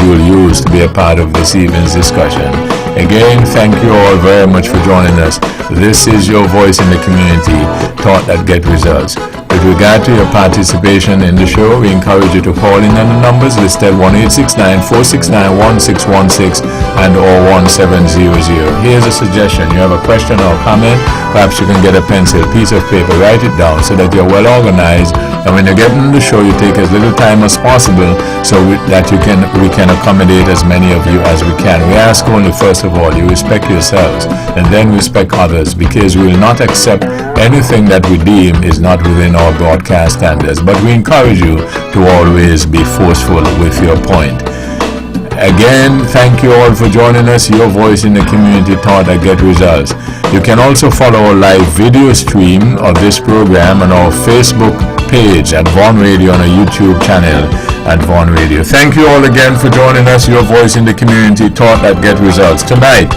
you will use to be a part of this evening's discussion. Again, thank you all very much for joining us. This is your voice in the community, thought that get results. With regard to your participation in the show, we encourage you to call in on the numbers listed 1-869-469-1616 and or 1700. Here's a suggestion. You have a question or comment, perhaps you can get a pencil, piece of paper, write it down so that you're well organized. And when you get into the show, you take as little time as possible so that we can accommodate as many of you as we can. We ask only, first of all, you respect yourselves and then respect others, because we will not accept anything that we deem is not within our broadcast standards. But we encourage you to always be forceful with your point. Again, thank you all for joining us. Your voice in the community, thought that get results. You can also follow our live video stream of this program on our Facebook page at Vaughan Radio and our YouTube channel at Vaughan Radio. Thank you all again for joining us. Your voice in the community, thought that get results. Tonight,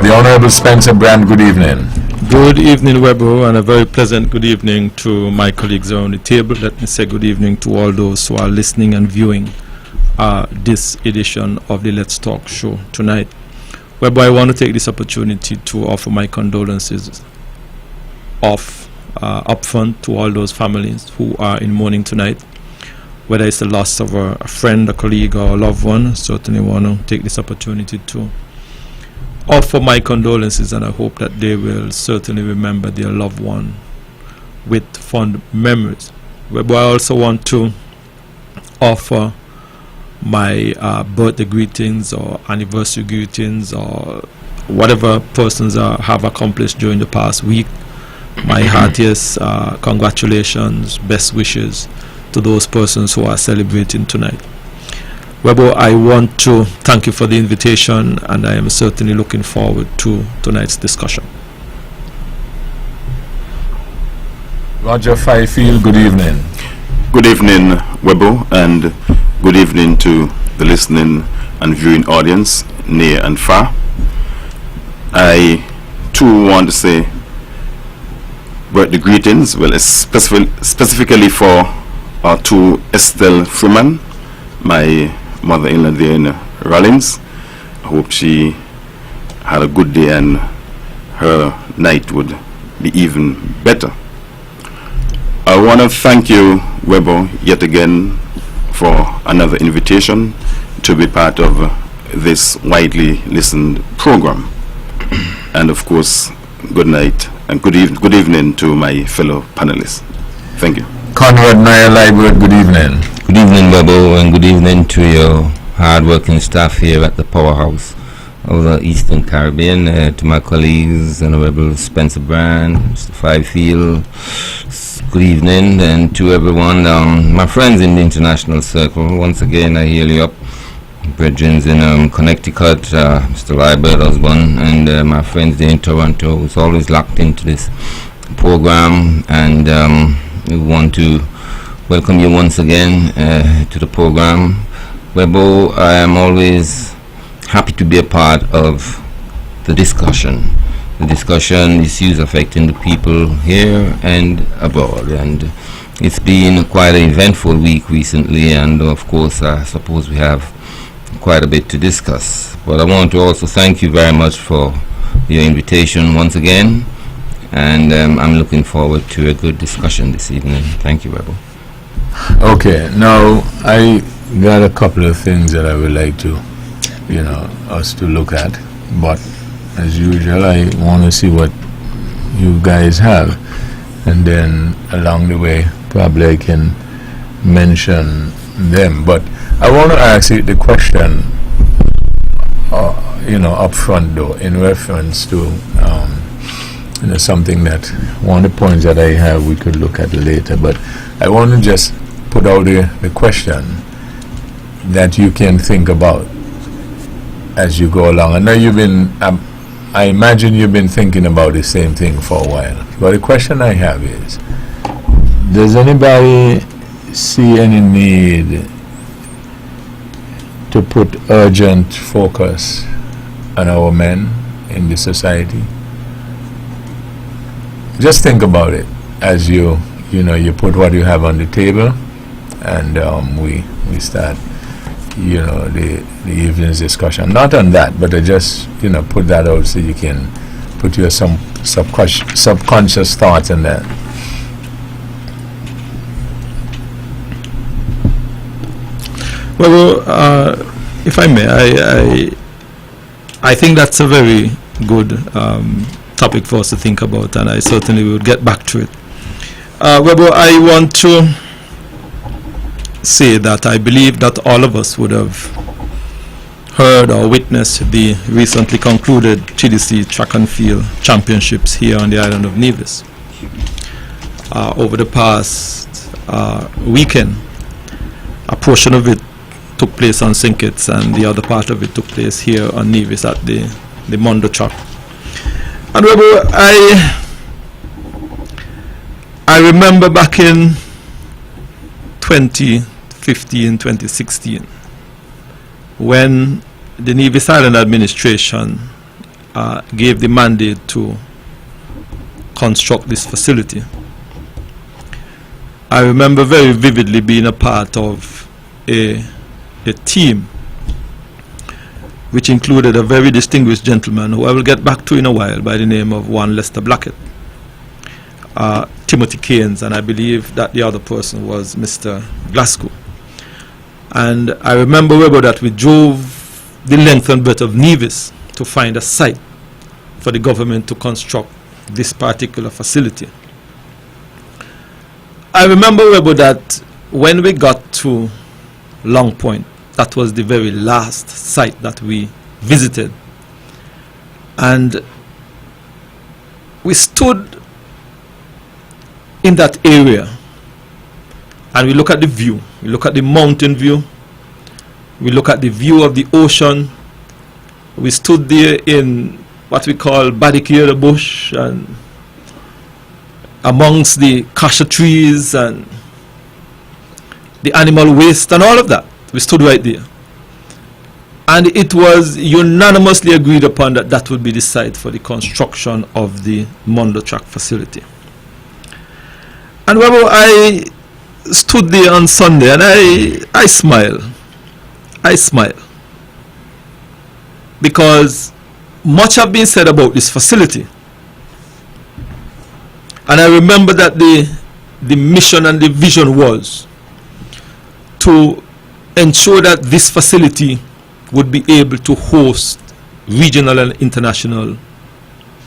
the Honorable Spencer Brand, good evening. Good evening, Webbo, and a very pleasant good evening to my colleagues around the table. Let me say good evening to all those who are listening and viewing this edition of the Let's Talk show tonight. Webbo, I want to take this opportunity to offer my condolences upfront to all those families who are in mourning tonight, whether it's the loss of a friend, a colleague, or a loved one. Certainly want to take this opportunity to offer my condolences, and I hope that they will certainly remember their loved one with fond memories. But I also want to offer my birthday greetings or anniversary greetings or whatever persons have accomplished during the past week. My heartiest congratulations, best wishes to those persons who are celebrating tonight. Webbo, I want to thank you for the invitation, and I am certainly looking forward to tonight's discussion. Roger Fifield, good evening. Good evening, Webbo, and good evening to the listening and viewing audience, near and far. I too want to say birthday greetings, specifically for our two Estelle Freeman, my mother-in-law there in Rollins. I hope she had a good day and her night would be even better. I want to thank you, Webbo, yet again for another invitation to be part of this widely listened program. And of course, good night and good evening to my fellow panelists. Thank you. Conrad Nair-Liebert, good evening. Good evening, Webbo, and good evening to your hard-working staff here at the Powerhouse of the Eastern Caribbean, to my colleagues, Honorable Spencer Brand, Mr. Fifield, good evening, and to everyone, my friends in the international circle. Once again, I hail you up. Brethren in Connecticut, Mr. Liebert, Osborne, and my friends there in Toronto, who's always locked into this program, and we want to welcome you once again to the program. Webbo, I am always happy to be a part of the discussion. The discussion, issues affecting the people here and abroad, and it's been quite an eventful week recently, and of course I suppose we have quite a bit to discuss. But I want to also thank you very much for your invitation once again, and I'm looking forward to a good discussion this evening. Thank you, Webbo. Okay, now I got a couple of things that I would like to, us to look at, but as usual, I want to see what you guys have, and then along the way, probably I can mention them. But I want to ask you the question, up front though, in reference to, something that, one of the points that I have, we could look at later, but I want to just put out the question that you can think about as you go along. I know you've been, I imagine you've been thinking about the same thing for a while, but the question I have is, does anybody see any need to put urgent focus on our men in the society? Just think about it as you put what you have on the table, and we start the evening's discussion. Not on that, but I just put that out so you can put your some subconscious thoughts in that. Well, if I may, I think that's a very good topic for us to think about, and I certainly will get back to it. Webbo, I want to say that I believe that all of us would have heard or witnessed the recently concluded GDC Track and Field Championships here on the island of Nevis. Over the past weekend, a portion of it took place on St. Kitts, and the other part of it took place here on Nevis at the Mondo Track. And Webbo, I remember back in 2015, 2016, when the Nevis Island administration gave the mandate to construct this facility. I remember very vividly being a part of a team which included a very distinguished gentleman who I will get back to in a while by the name of one Lester Blackett, Timothy Keynes, and I believe that the other person was Mr. Glasgow. And I remember, Webbo, that we drove the length and breadth of Nevis to find a site for the government to construct this particular facility. I remember, Webbo, that when we got to Long Point, that was the very last site that we visited, and we stood in that area and we look at the view, we look at the mountain view, we look at the view of the ocean. We stood there in what we call Badikira bush and amongst the cassia trees and the animal waste and all of that. We stood right there, and it was unanimously agreed upon that that would be the site for the construction of the Mondo Track facility. And Webbo, I stood there on Sunday and I smile, because much have been said about this facility, and I remember that the mission and the vision was to ensure that this facility would be able to host regional and international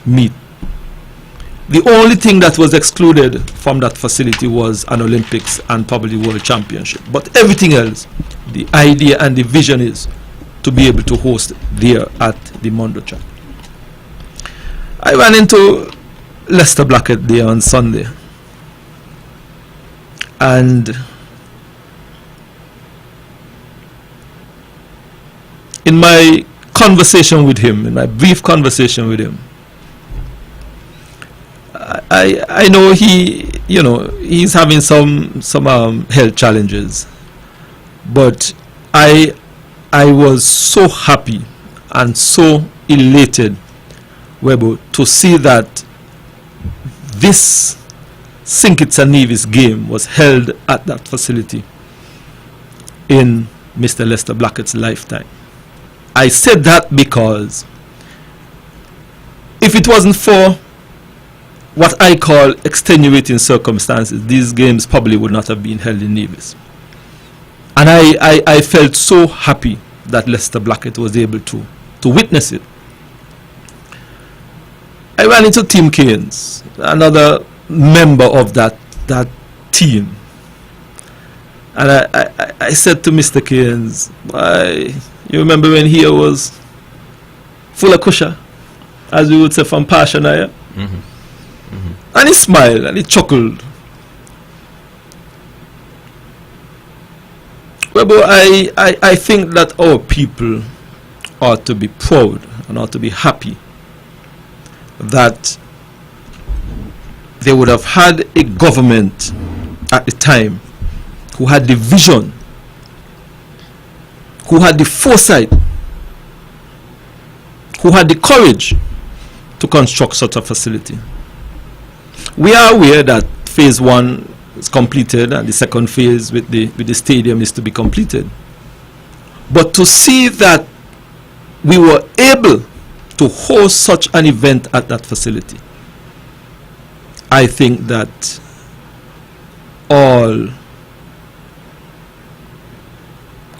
meet. The only thing that was excluded from that facility was an Olympics and probably World Championship. But everything else, the idea and the vision is to be able to host there at the Mondo Track. I ran into Lester Blackett there on Sunday, and in my conversation with him, in my brief conversation with him, I know he's having some health challenges, but I was so happy and so elated, Webbo, to see that this St. Kitts and Nevis game was held at that facility in Mr. Lester Blackett's lifetime. I said that because if it wasn't for what I call extenuating circumstances, these games probably would not have been held in Nevis. And I felt so happy that Lester Blackett was able to witness it. I ran into Tim Keynes, another member of that team. And I said to Mr. Keynes, you remember when here was full of kusha, as we would say from Pashanaya? Mm-hmm. Mm-hmm. And he smiled and he chuckled. Webbo, I think that our people ought to be proud and ought to be happy that they would have had a government at the time who had the vision, who had the foresight, who had the courage to construct such a facility. We are aware that phase 1 is completed and the second phase with the stadium is to be completed. But to see that we were able to host such an event at that facility, I think that all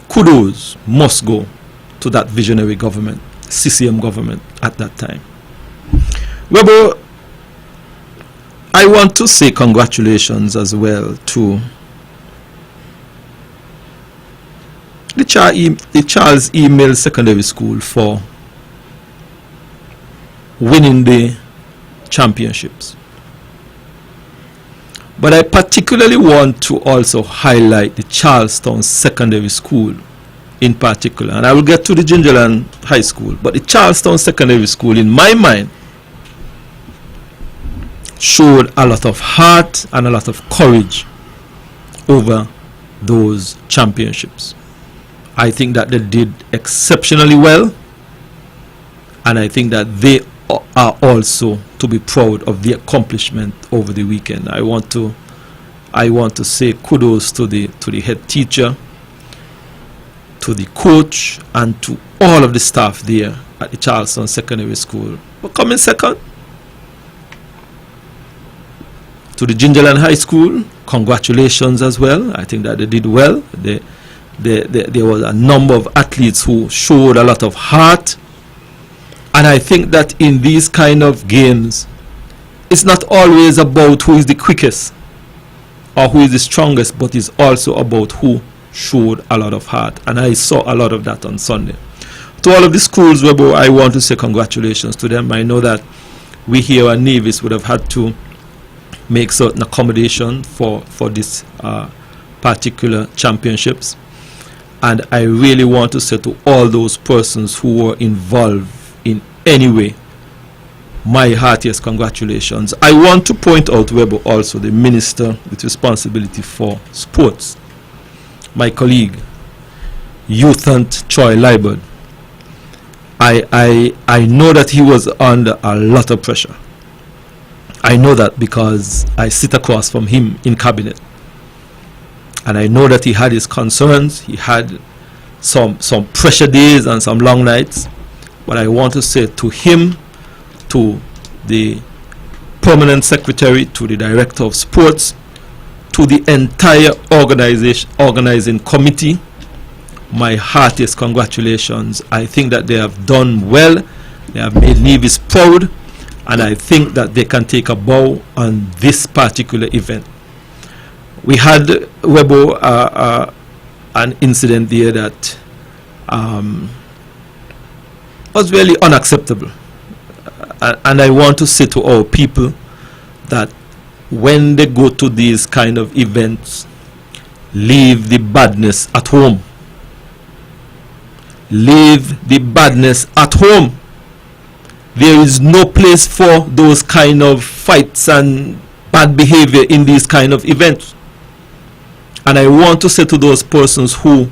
kudos must go to that visionary government, CCM government at that time. Webbo, I want to say congratulations as well to the Charles E. Mills Secondary School for winning the championships. But I particularly want to also highlight the Charlestown Secondary School in particular. And I will get to the Gingerland High School. But the Charlestown Secondary School, in my mind, showed a lot of heart and a lot of courage over those championships. I think that they did exceptionally well. And I think that they are also to be proud of the accomplishment over the weekend. I want to say kudos to the head teacher, to the coach, and to all of the staff there at the Charlestown Secondary School. But coming second to the Gingerland High School, congratulations as well. I think that they did well. There was a number of athletes who showed a lot of heart. And I think that in these kind of games, it's not always about who is the quickest or who is the strongest, but it's also about who showed a lot of heart. And I saw a lot of that on Sunday. To all of the schools, Webbo, I want to say congratulations to them. I know that we here at Nevis would have had to make certain accommodation for this particular championships. And I really want to say to all those persons who were involved in any way, my heartiest congratulations. I want to point out, Webbo, also the minister with responsibility for sports, my colleague, Youthant Troy Liebert. I know that he was under a lot of pressure. I know that because I sit across from him in cabinet. And I know that he had his concerns. He had some pressure days and some long nights. But I want to say to him, to the permanent secretary, to the director of sports, to the entire organizing committee, my heartiest congratulations. I think that they have done well. They have made Nevis proud. And I think that they can take a bow on this particular event. We had, Webbo, an incident there that was really unacceptable. And I want to say to our people that when they go to these kind of events, leave the badness at home. Leave the badness at home. There is no place for those kind of fights and bad behavior in these kind of events. And I want to say to those persons who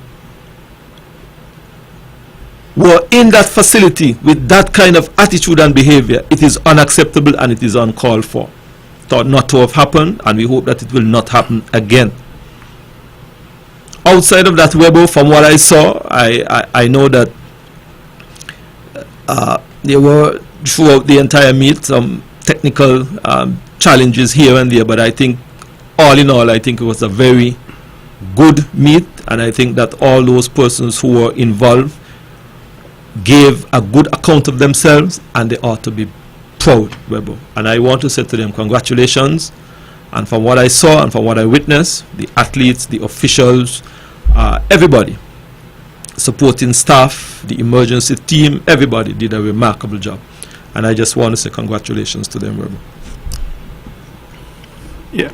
were in that facility with that kind of attitude and behavior, it is unacceptable and it is uncalled for. Thought not to have happened, and we hope that it will not happen again. Outside of that, Webbo, from what I saw, I know that there were throughout the entire meet some technical challenges here and there, but I think all in all, I think it was a very good meet, and I think that all those persons who were involved gave a good account of themselves, and they ought to be proud, Webbo. And I want to say to them, congratulations. And from what I saw and from what I witnessed, the athletes, the officials, everybody, supporting staff, the emergency team, everybody did a remarkable job. And I just want to say congratulations to them, Webbo. Yeah.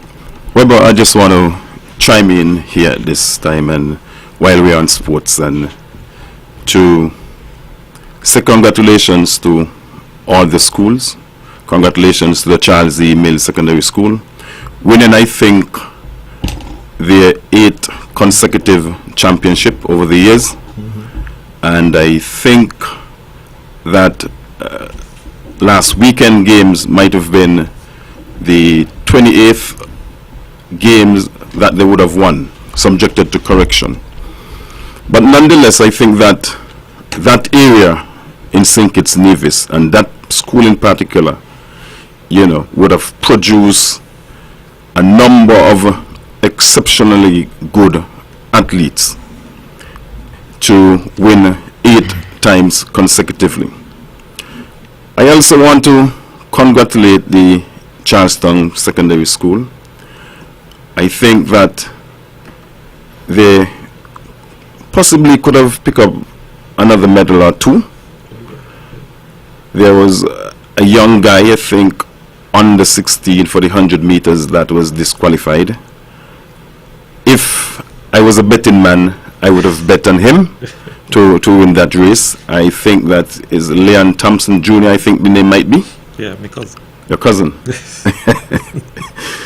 Webbo, I just want to chime in here at this time, and while we're on sports, and to say congratulations to all the schools. Congratulations to the Charles E. Mills Secondary School, winning, I think, their 8th consecutive championship over the years. And I think that last weekend games might have been the 28th games that they would have won, subjected to correction. But nonetheless, I think that that area in St. Kitts Nevis, and that school in particular, would have produced a number of exceptionally good athletes to win 8 times consecutively. I also want to congratulate the Charlestown Secondary School. I think that they possibly could have picked up another medal or 2. There was a young guy, I think, under 16 for the 100 meters that was disqualified. If I was a betting man, I would have bet on him to win that race. I think that is Leon Thompson Jr., I think the name might be. Yeah, my cousin. Your cousin.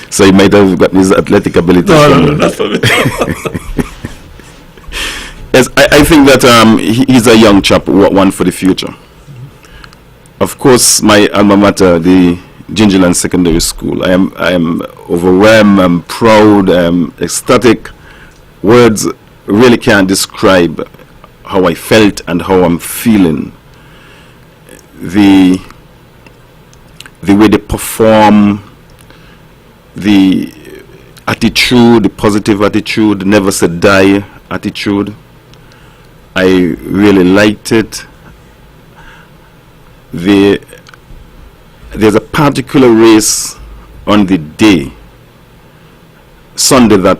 So he might have got his athletic abilities. No, not for me. Yes, I think that he's a young chap, one for the future. Of course, my alma mater, the Gingerland Secondary School, I am overwhelmed, I'm proud, I'm ecstatic. Words really can't describe how I felt and how I'm feeling. The way they perform, the attitude, the positive attitude, never say die attitude, I really liked it. There's a particular race on the day, Sunday, that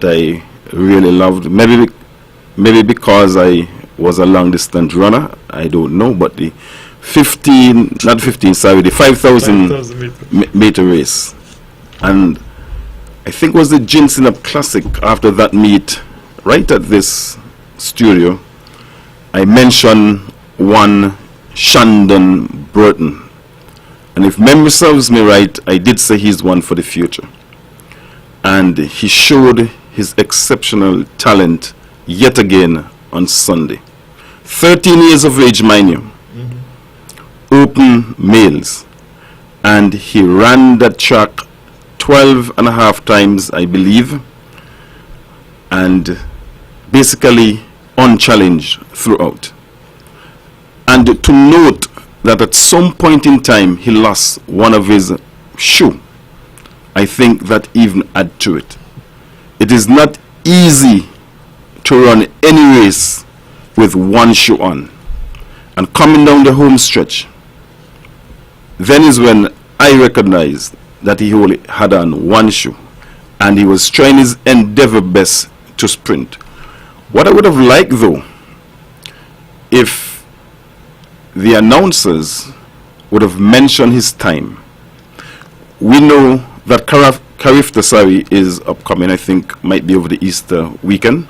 I really loved. Maybe because I was a long distance runner, I don't know, but the 5,000 meter race, and I think it was the Ginseng Up Classic. After that meet, right at this studio, I mentioned one Shandon Burton, and if memory serves me right, I did say he's one for the future, and he showed his exceptional talent yet again on Sunday. 13 years of age, mind you. Open males, and he ran that track 12 and a half times, I believe, and basically unchallenged throughout. And to note that at some point in time he lost one of his shoe, I think that even add to it. It is not easy to run any race with one shoe on. And coming down the home stretch, then is when I recognized that he only had on one shoe, and he was trying his endeavor best to sprint. What I would have liked, though, if the announcers would have mentioned his time. We know that Karif Tasari is upcoming, I think might be over the Easter weekend,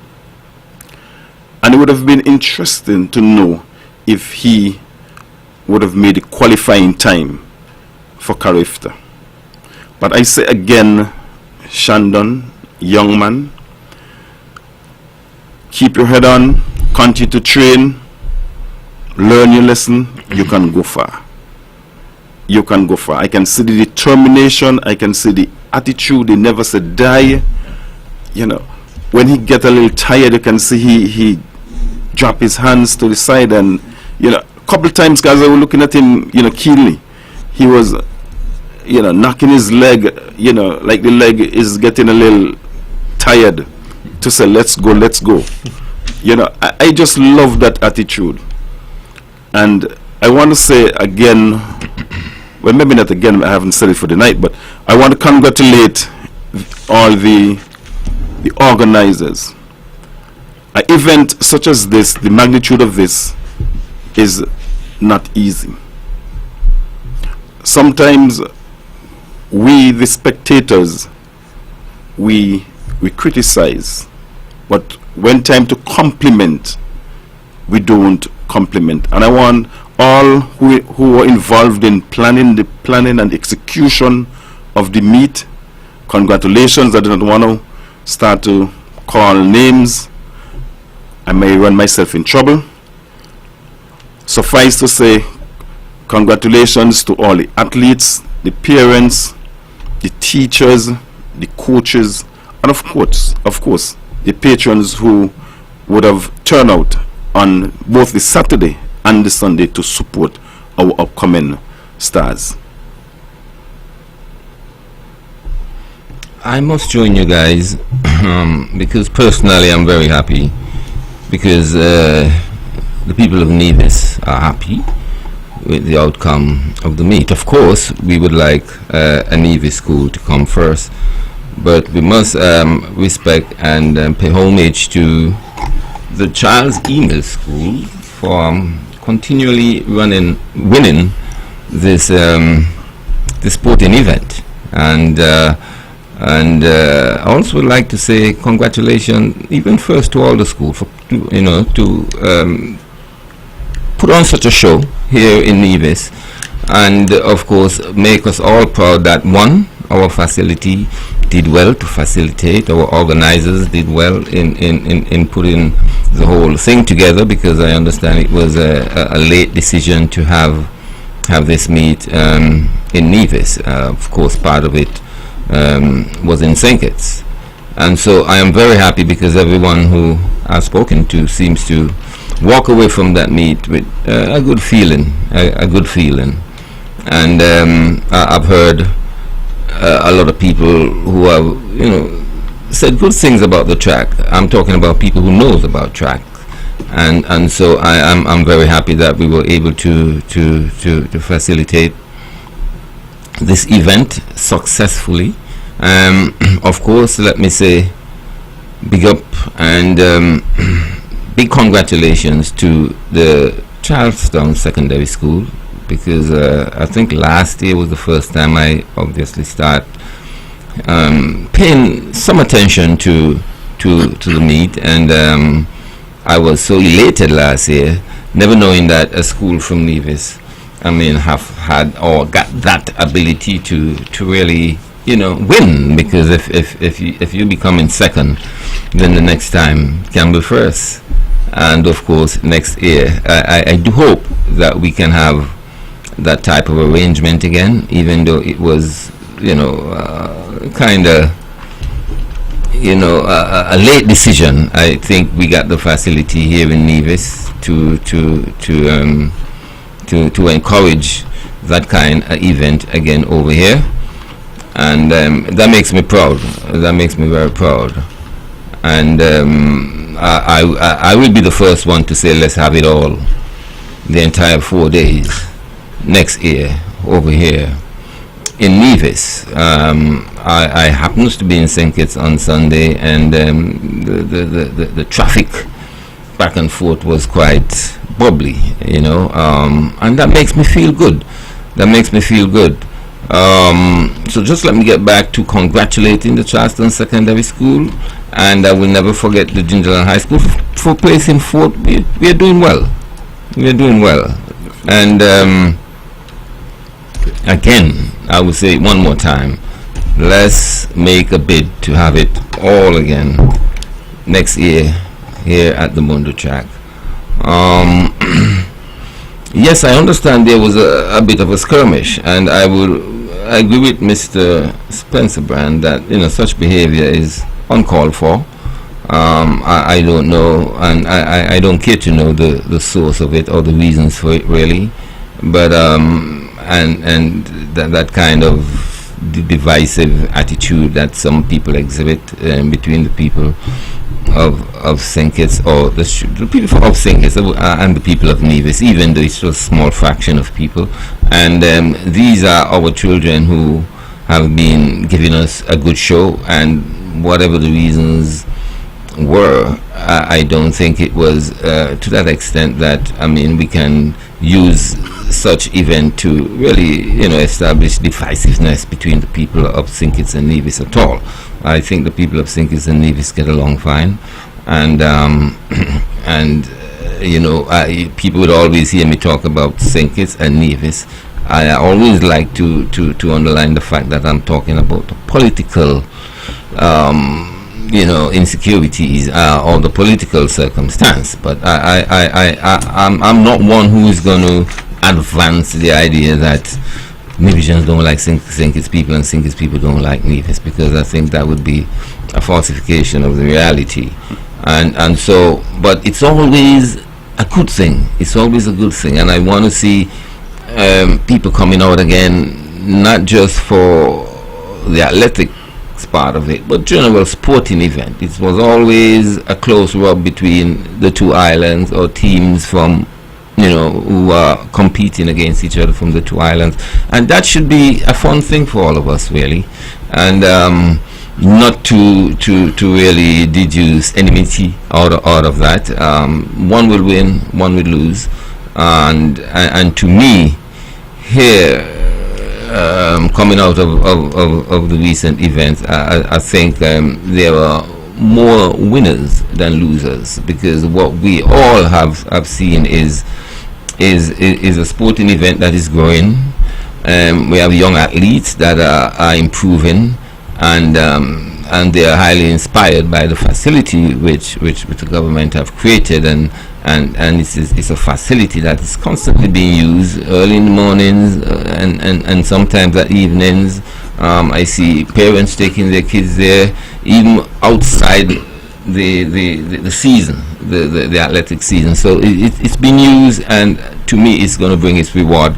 and it would have been interesting to know if he would have made a qualifying time for Karifta. But I say again, Shandon, young man, keep your head on, continue to train, learn your lesson, you can go far. You can go far. I can see the determination, I can see the attitude, he never said die. You know, when he get a little tired, you can see he drop his hands to the side, and a couple times, guys, I was looking at him, keenly. He was, knocking his leg, like the leg is getting a little tired, to say, let's go. I just love that attitude. And I want to say again, well, maybe not again, I haven't said it for the night, but I want to congratulate all the organizers. An event such as this, the magnitude of this, is not easy. Sometimes we, the spectators, we criticize, but when time to compliment, we don't compliment. And I want all who were involved in planning and execution of the meet, congratulations. I do not want to start to call names. I may run myself in trouble. Suffice to say, congratulations to all the athletes, the parents, the teachers, the coaches, and of course, the patrons who would have turned out on both the Saturday and the Sunday to support our upcoming stars? I must join you guys because personally I'm very happy because the people of Nevis are happy with the outcome of the meet. Of course, we would like a Nevis school to come first, but we must respect and pay homage to the Charles Email School for continually winning this sporting event, and I also would like to say congratulations, even first to all the school for to put on such a show here in Nevis, and of course make us all proud that one, our facility did well to facilitate, our organizers did well in putting the whole thing together, because I understand it was a late decision to have this meet in Nevis. Of course, part of it was in St. Kitts, and so I am very happy because everyone who I've spoken to seems to walk away from that meet with a good feeling, and I've heard a lot of people who have said good things about the track. I'm talking about people who knows about track, and so I'm very happy that we were able to facilitate this event successfully. Of course, let me say big up and big congratulations to the Charlestown Secondary School, because I think last year was the first time I obviously start paying some attention to the meet, and I was so elated last year, never knowing that a school from Nevis, have had or got that ability to really win, because if you become in second, then the next time can be first. And of course next year I do hope that we can have that type of arrangement again, even though it was kind of a late decision. I think we got the facility here in Nevis to encourage that kind of event again over here, and that makes me proud. That makes me very proud, and I will be the first one to say let's have it all, the entire 4 days next year over here in Nevis. I happens to be in St. Kitts on Sunday, and the traffic back and forth was quite bubbly, and that makes me feel good. So just let me get back to congratulating the Charleston Secondary School, and I will never forget the Gingerland High School for placing fourth. We are doing well. And again, I will say it one more time, let's make a bid to have it all again next year here at the Mundo track. Yes, I understand there was a bit of a skirmish, and I agree with Mr. Spencer Brand that such behavior is uncalled for. I don't know, and I don't care to know the source of it or the reasons for it really, but and that kind of divisive attitude that some people exhibit between the people of St. Kitts, or the people of St. Kitts and the people of Nevis, even though it's just a small fraction of people. And these are our children who have been giving us a good show, and whatever the reasons were, I don't think it was to that extent that we can use such event to really establish divisiveness between the people of St. Kitts and Nevis at all. I think the people of St. Kitts and Nevis get along fine, and people would always hear me talk about St. Kitts and Nevis. I always like to underline the fact that I'm talking about the political insecurities or the political circumstance, but I'm not one who is going to advance the idea that Nevisians don't like St. Kitts people and St. Kitts people don't like Nevis, because I think that would be a falsification of the reality. And so, but it's always a good thing. It's always a good thing, and I want to see people coming out again, not just for the athletics part of it, but general sporting event. It was always a close rub between the two islands, or teams from, who are competing against each other from the two islands, and that should be a fun thing for all of us, really, and not to really deduce enmity out of that. One will win, one will lose, and to me, here, coming out of the recent events, I think there are more winners than losers, because what we all have seen is a sporting event that is growing. We have young athletes that are improving, and they are highly inspired by the facility which the government have created, and it's a facility that is constantly being used early in the mornings and sometimes at evenings. I see parents taking their kids there, even outside the season, the athletic season. So it's been used, and to me it's going to bring its reward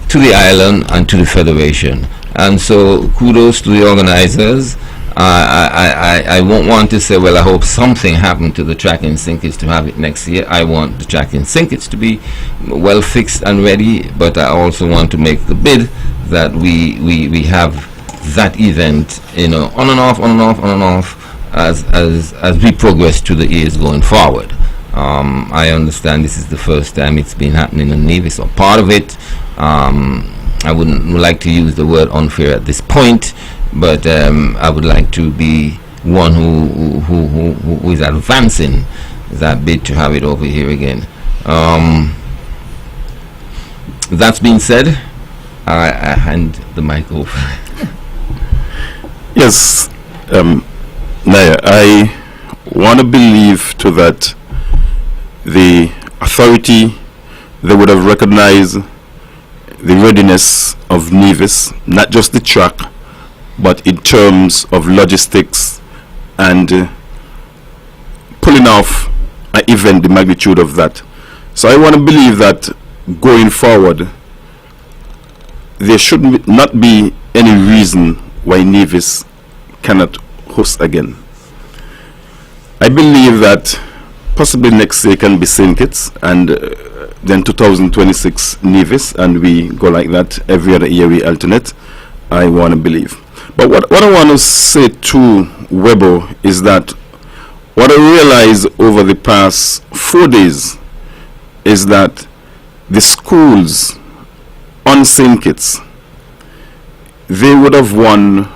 to the island and to the federation. And so kudos to the organizers. I won't want to say, well, I hope something happened to the track in St. Kitts to have it next year. I want the track in St. Kitts to be well fixed and ready, but I also want to make the bid that we have that event, on and off, as we progress to the years going forward. I understand this is the first time it's been happening in Nevis, or part of it. I wouldn't like to use the word unfair at this point, but I would like to be one who is advancing that bid to have it over here again. That's being said, I hand the mic over. Yes, Naya, I want to believe to that the authority, they would have recognized the readiness of Nevis, not just the track, but in terms of logistics and pulling off an event the magnitude of that. So I want to believe that going forward, there should not be any reason why Nevis cannot host again. I believe that possibly next year can be St. Kitts, and then 2026 Nevis, and we go like that every other year, we alternate. I want to believe. But what I want to say to Webbo is that what I realized over the past 4 days is that the schools on St. Kitts, they would have won,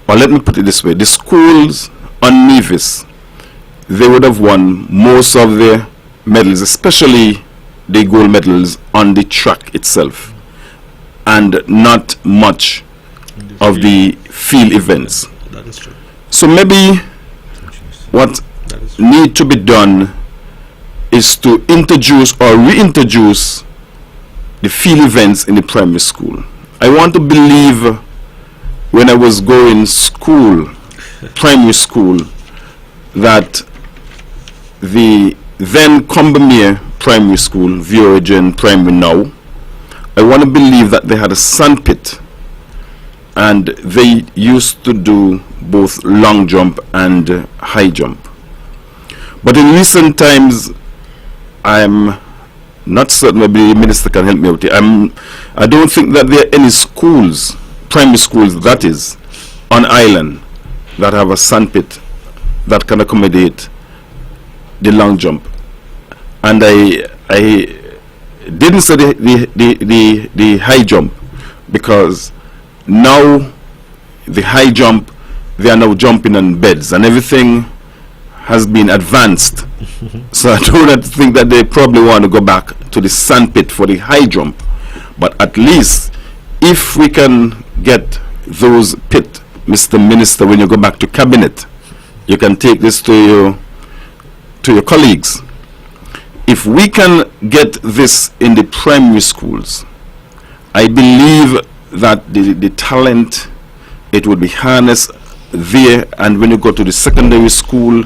or let me put it this way, the schools on Nevis, they would have won most of their medals, especially the gold medals on the track itself, and not much of the field events. That is true. So maybe what need to be done is to introduce or reintroduce the field events in the primary school. I want to believe when I was going school, primary school, that the then Combermere Primary School, the Origin Primary now, I want to believe that they had a sand pit, and they used to do both long jump and high jump. But in recent times, I'm not certain, maybe the minister can help me out here. I don't think that there are any schools, primary schools that is, on island that have a sand pit that can accommodate the long jump. And I didn't say the high jump, because now the high jump, they are now jumping on beds and everything has been advanced. So I don't think that they probably want to go back to the sand pit for the high jump. But at least if we can get those pit, Mr. Minister, when you go back to cabinet, you can take this to your colleagues. If we can get this in the primary schools, I believe that the talent, it would be harnessed there, and when you go to the secondary school,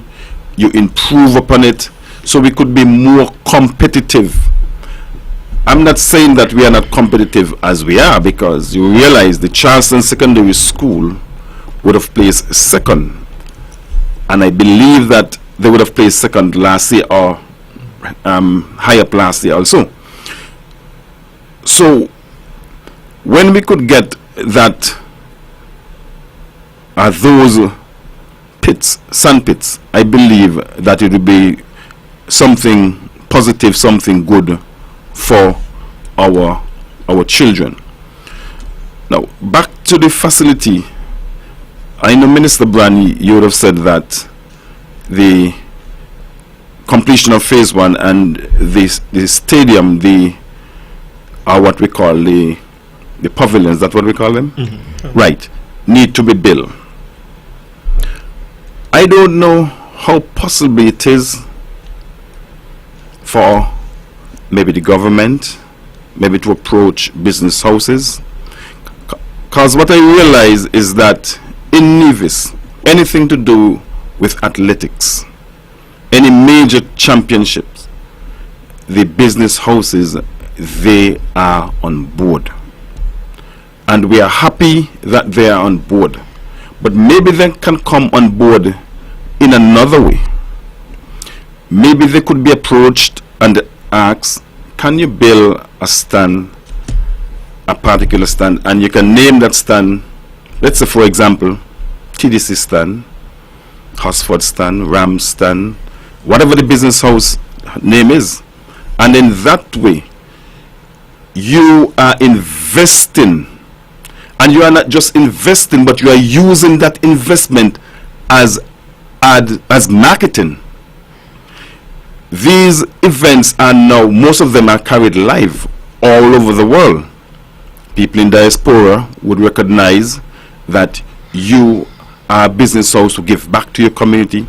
you improve upon it, so we could be more competitive. I'm not saying that we are not competitive as we are, because you realize the Charleston Secondary School would have placed second, and I believe that they would have placed second last year, or higher up last year also. So when we could get that, those pits, sand pits, I believe that it would be something positive, something good for our children. Now back to the facility. I know, Minister Brand, you would have said that the completion of phase 1 and the stadium, what we call the pavilions, that's what we call them, right, need to be built. I don't know how possible it is for maybe the government, maybe to approach business houses, because what I realize is that in Nevis, anything to do with athletics, any major championships, the business houses, they are on board, and we are happy that they are on board. But maybe they can come on board in another way. Maybe they could be approached and asked, can you build a stand, a particular stand, and you can name that stand, let's say for example, TDC stand, Hosford stand, Ram stand, whatever the business house name is. And in that way, you are investing. And you are not just investing, but you are using that investment as marketing. These events are now, most of them are carried live all over the world. People in diaspora would recognize that you are a business house who give back to your community,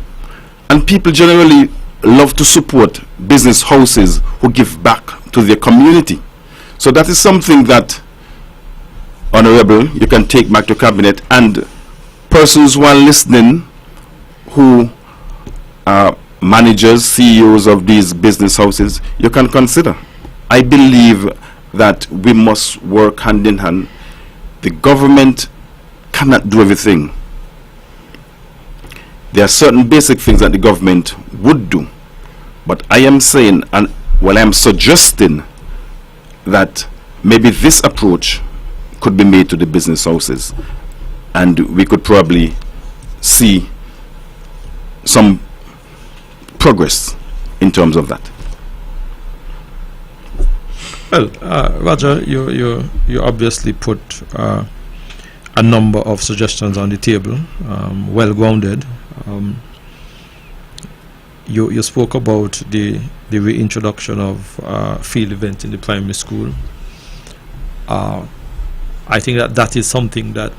and people generally love to support business houses who give back to their community. So that is something that, Honorable, you can take back to cabinet, and persons who are listening who are managers, CEOs of these business houses, you can consider. I believe that we must work hand in hand. The government cannot do everything. There are certain basic things that the government would do, but I am saying, and well, I am suggesting that maybe this approach could be made to the business houses, and we could probably see some progress in terms of that. Well, Roger, you obviously put a number of suggestions on the table, well grounded. You spoke about the reintroduction of field event in the primary school. I think that is something that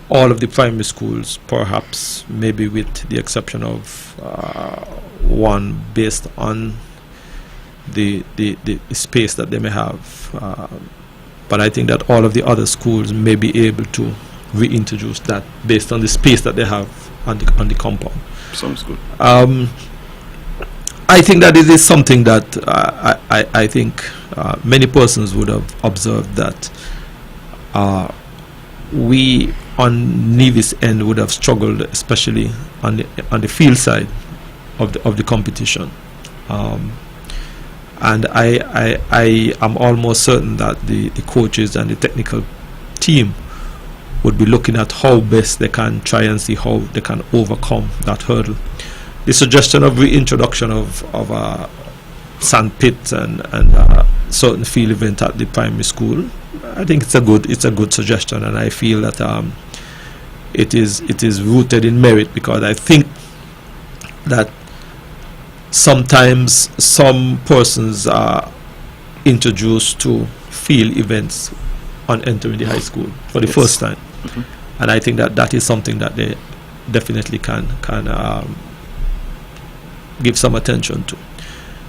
all of the primary schools, perhaps maybe with the exception of one based on the space that they may have, but I think that all of the other schools may be able to reintroduce that based on the space that they have on the compound. Sounds good. I think that it is something that I think many persons would have observed that we on Nevis end would have struggled, especially on the field side of the competition, and I am almost certain that the coaches and the technical team would be looking at how best they can try and see how they can overcome that hurdle. The suggestion of reintroduction of sand pits and certain field event at the primary school, I think it's a good suggestion, and I feel that it is rooted in merit, because I think that sometimes some persons are introduced to field events on entering the high school for the first time, and I think that is something that they definitely can give some attention to.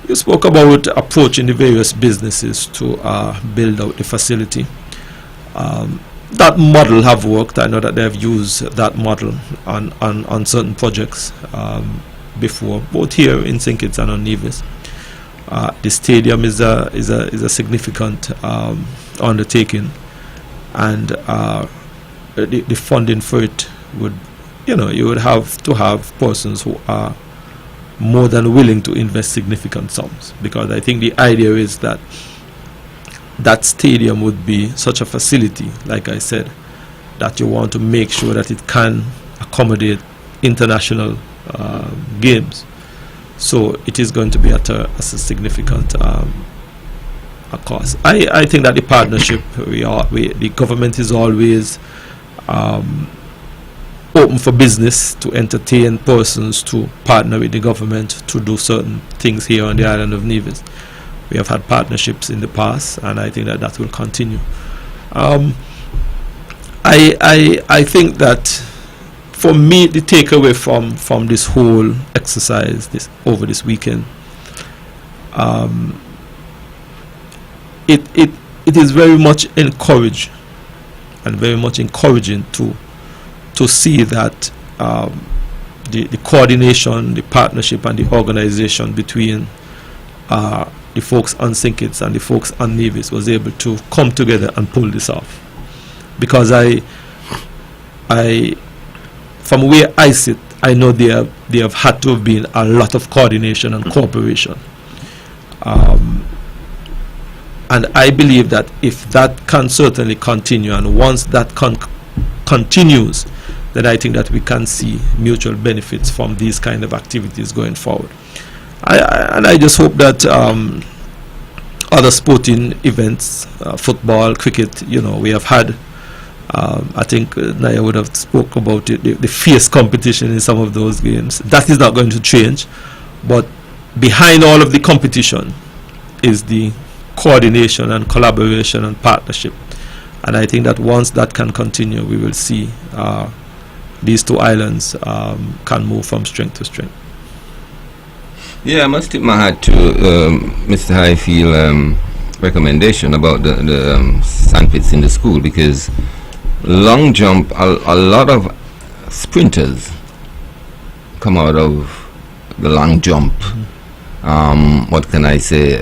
You spoke about approaching the various businesses to build out the facility. That model have worked. I know that they have used that model on certain projects before, both here in St. Kitts and on Nevis. The stadium is a significant undertaking, and the funding for it would, you would have to have persons who are more than willing to invest significant sums, because I think the idea is that that stadium would be such a facility, like I said, that you want to make sure that it can accommodate international games. So it is going to be at a significant a cost. I think that the partnership, the government is always open for business, to entertain persons to partner with the government to do certain things here on the island of Nevis. We have had partnerships in the past, and I think that will continue. I think that for me, the takeaway from this whole exercise over this weekend, it is very much encouraging to see that the coordination, the partnership, and the organization between the folks on St. Kitts and the folks on Nevis was able to come together and pull this off. Because from where I sit, I know there have had to have been a lot of coordination and cooperation. And I believe that if that can certainly continue, and once that continues, then I think that we can see mutual benefits from these kind of activities going forward. I just hope that other sporting events, football, cricket, we have had, I think Naya would have spoke about it, the fierce competition in some of those games. That is not going to change, but behind all of the competition is the coordination and collaboration and partnership. And I think that once that can continue, we will see these two islands can move from strength to strength. Yeah, I must tip my hat to Mr. Highfield recommendation about the sandpits in the school, because long jump, a lot of sprinters come out of the long jump. What can I say?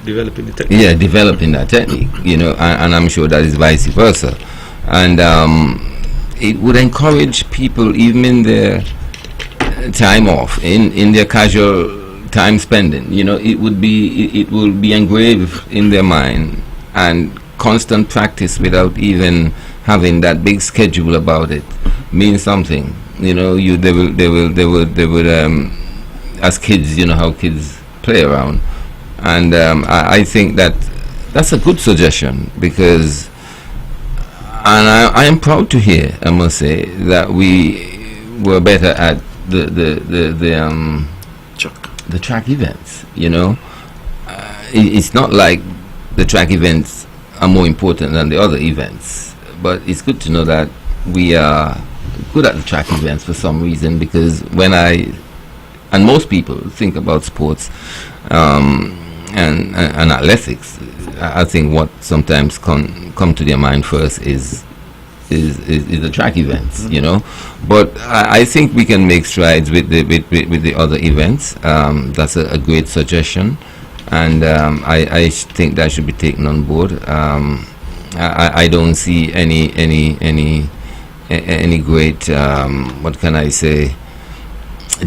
Developing the technique. Yeah, developing that technique, and I'm sure that is vice versa. And it would encourage people, even in their time off, in their casual time spending, it will be engraved in their mind, and constant practice without even having that big schedule about it means something. They would as kids, how kids play around, and I think that's a good suggestion, because, and I am proud to hear, I must say, that we were better at the track events. It's not like the track events are more important than the other events, but it's good to know that we are good at the track events for some reason, because and most people think about sports and athletics, I think what sometimes come to their mind first is the track events, But I think we can make strides with the other events. That's a great suggestion, and I think that should be taken on board. I don't see any great what can I say,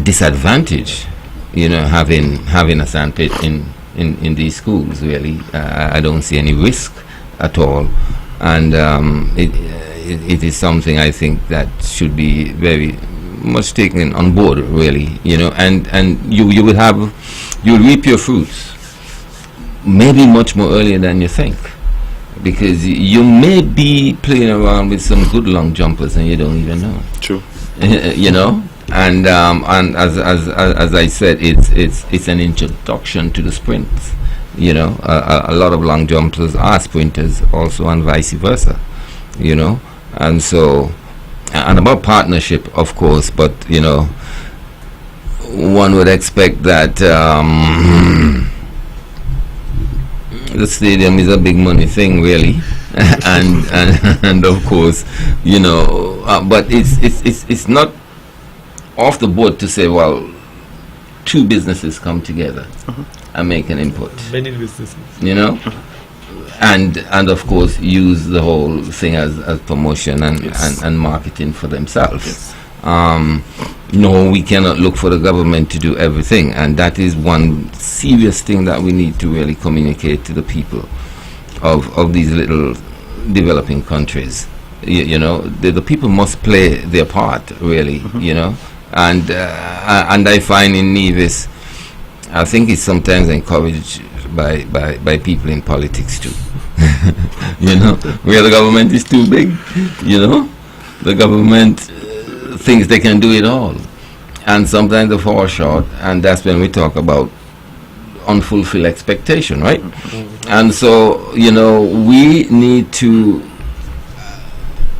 disadvantage, having a sandpit in these schools. Really, I don't see any risk at all, and it is something I think that should be very much taken on board, really, and you'll reap your fruits maybe much more earlier than you think, because you may be playing around with some good long jumpers and you don't even know. True. And as I said, it's an introduction to the sprints. A lot of long jumpers are sprinters also, and vice versa. And so, and about partnership, of course, but one would expect that the stadium is a big money thing, really, and of course, but it's not off the board to say, well, two businesses come together and make an input. Many businesses. And of course use the whole thing as promotion and marketing for themselves. Yes. No, we cannot look for the government to do everything, and that is one serious thing that we need to really communicate to the people of these little developing countries. The people must play their part, really. And I find in Nevis, I think it's sometimes encouraged by people in politics too. Where the government is too big, the government thinks they can do it all, and sometimes they fall short, and that's when we talk about unfulfilled expectation, right? And so we need to,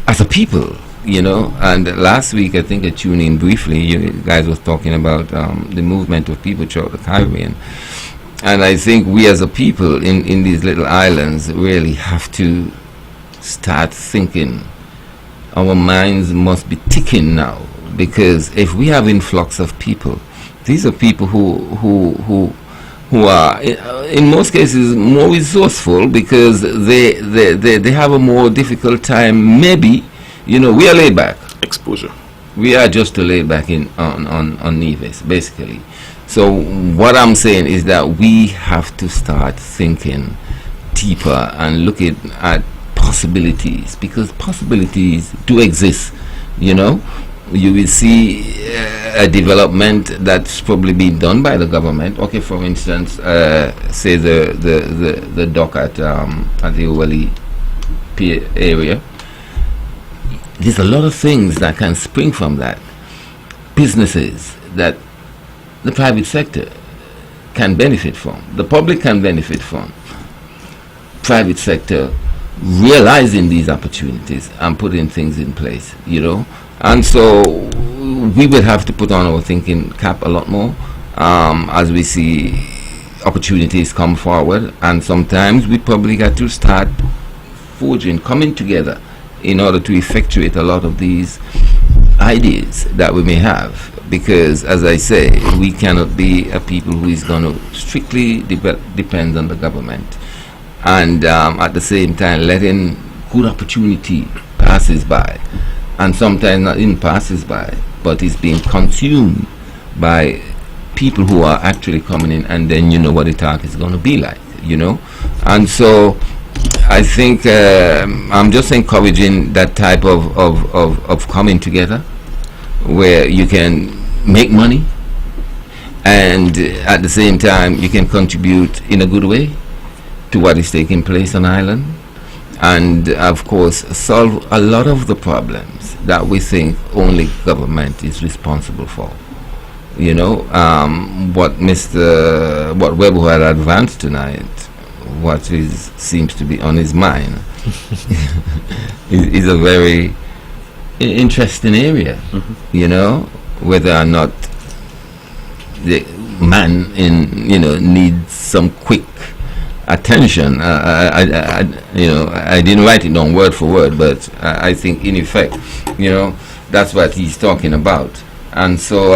as a people, and last week I think I tuned in briefly, you guys was talking about the movement of people throughout the Caribbean, and I think we as a people in these little islands really have to start thinking. Our minds must be ticking now, because if we have influx of people, these are people who are in most cases more resourceful, because they have a more difficult time. Maybe we are laid back. Exposure. We are just laid back on Nevis, basically. So what I'm saying is that we have to start thinking deeper and looking at possibilities, because possibilities do exist. You will see a development that's probably been done by the government. Okay, for instance, say the dock at the Owali Pier area. There's a lot of things that can spring from that. Businesses that the private sector can benefit from, the public can benefit from. Private sector realizing these opportunities and putting things in place, and so we will have to put on our thinking cap a lot more as we see opportunities come forward, and sometimes we probably got to start coming together in order to effectuate a lot of these ideas that we may have, because as I say, we cannot be a people who is going to strictly depend on the government, and at the same time letting good opportunity passes by, and sometimes not even passes by, but is being consumed by people who are actually coming in, and then what the talk is going to be like, and so I think I'm just encouraging that type of coming together where you can make money and at the same time you can contribute in a good way to what is taking place on island, and of course solve a lot of the problems that we think only government is responsible for. What Webbo had advanced tonight, what seems to be on his mind is a very interesting area. Whether or not the man needs some quick attention. I didn't write it down word for word, but I think in effect, that's what he's talking about. And so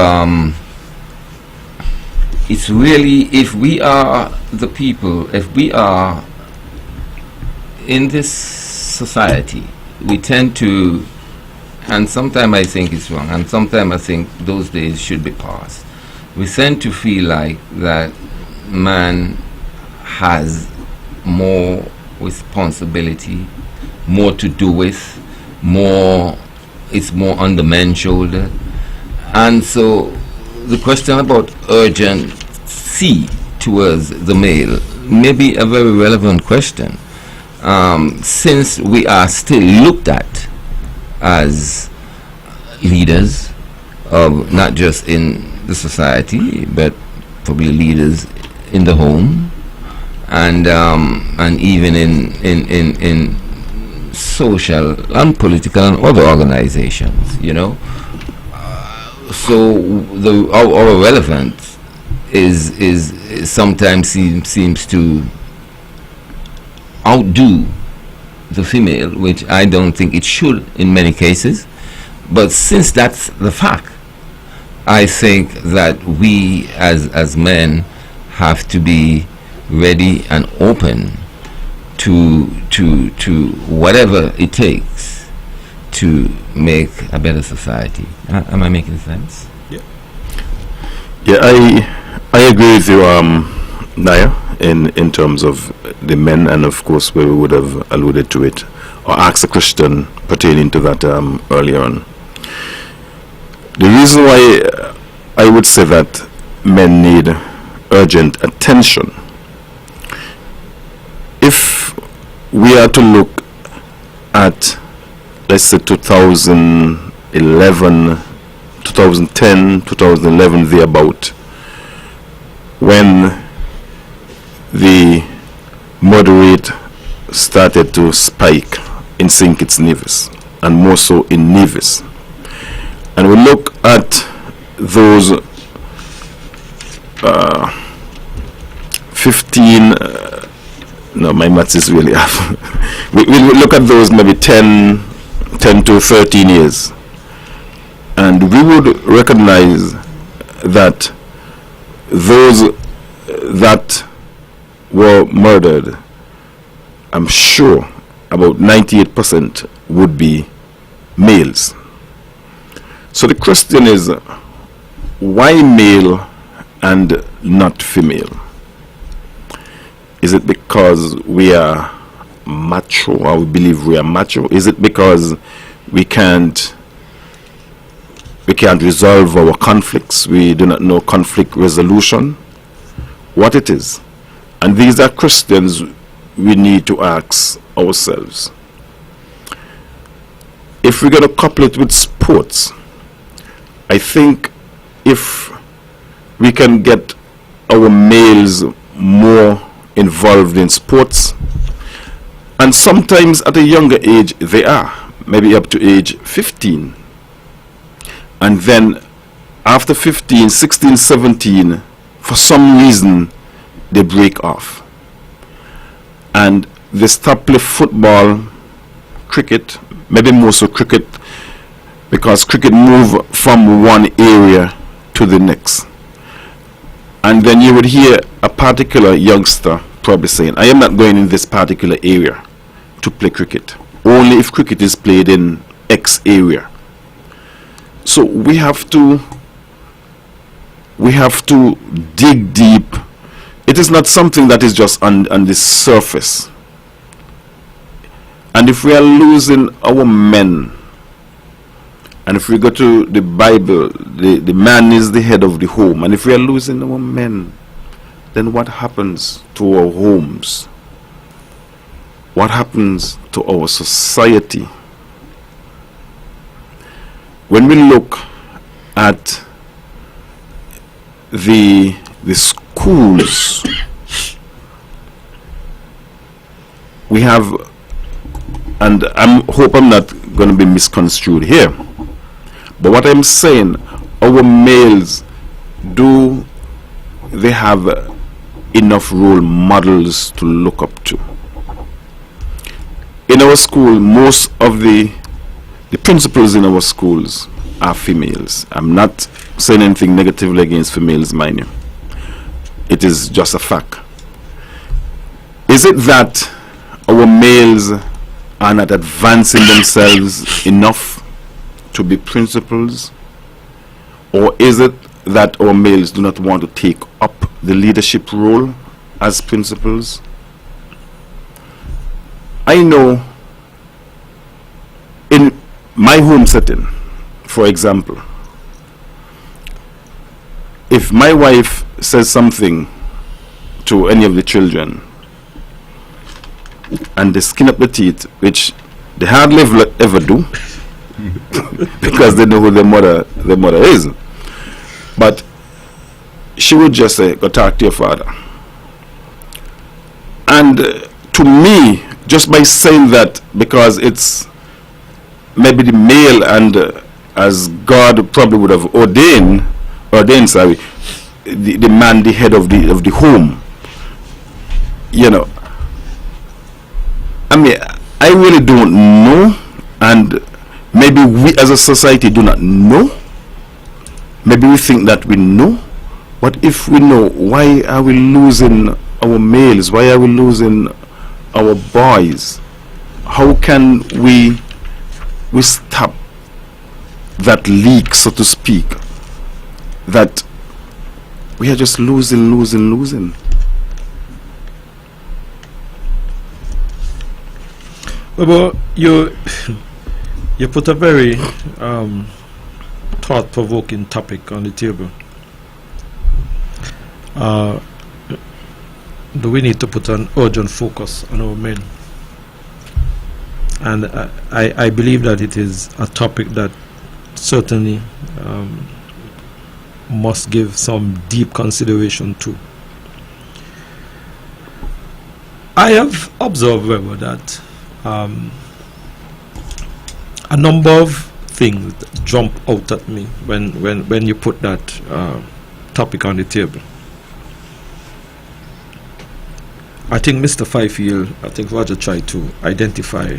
it's really, if we are the people, if we are in this society, we tend to, and sometimes I think it's wrong, and sometimes I think those days should be past. We tend to feel like that man has more responsibility, more to do with, it's more on the man's shoulder. And so the question about urgency towards the male may be a very relevant question, since we are still looked at as leaders of not just in the society, but probably leaders in the home, and even in social and political and other organizations. our relevance is sometimes seems to outdo the female, which I don't think it should in many cases. But since that's the fact, I think that we as men have to be ready and open to whatever it takes to make a better society. Am I making sense? Yeah, I agree with you, Naya, in terms of the men, and of course we would have alluded to it or asked a question pertaining to that earlier on. The reason why I would say that men need urgent attention, if we are to look at, let's say, 2011, 2010, 2011, thereabout, when the murder rate started to spike in St. Kitts Nevis, and more so in Nevis, and we look at those 15, no, my maths is really off. we look at those maybe 10 to 13 years, and we would recognize that those that were murdered, I'm sure about 98% would be males. So the question is, why male and not female? Is it because we are macho, or we believe we are macho? Is it because we can't resolve our conflicts? We do not know conflict resolution? What it is? And these are questions we need to ask ourselves. If we're going to couple it with sports, I think if we can get our males more involved in sports, and sometimes at a younger age they are, maybe up to age 15, and then after 15, 16, 17, for some reason they break off and they stop play football, cricket, maybe more so cricket, because cricket move from one area to the next. And then you would hear a particular youngster probably saying, I am not going in this particular area to play cricket, only if cricket is played in X area. So we have to dig deep. It is not something that is just on the surface. And if we are losing our men, and if we go to the Bible, the man is the head of the home, and if we are losing our men, then what happens to our homes? What happens to our society? When we look at the schools, we have, and I hope I'm not going to be misconstrued here, but what I'm saying, our males, do they have enough role models to look up to? In our school, most of the principals in our schools are females. I'm not saying anything negatively against females, mind you. It is just a fact. Is it that our males are not advancing themselves enough to be principals? Or is it that our males do not want to take up the leadership role as principals? I know in my home setting, for example, if my wife says something to any of the children and they skin up the teeth, which they hardly ever do because they know who their mother is, but she would just say, go talk to your father. And to me, just by saying that, because it's maybe the male and as God probably would have ordained, sorry, the man, the head of the home. You know, I mean, I really don't know, and maybe we as a society do not know. Maybe we think that we know, but if we know, why are we losing our males? Why are we losing our boys? How can we stop that leak, so to speak, that we are just losing? Well, you put a very thought-provoking topic on the table. Do we need to put an urgent focus on our men? And I believe that it is a topic that certainly must give some deep consideration to. I have observed, however, that a number of things jump out at me when you put that topic on the table. I think Mr. Fifield, I think Roger tried to identify,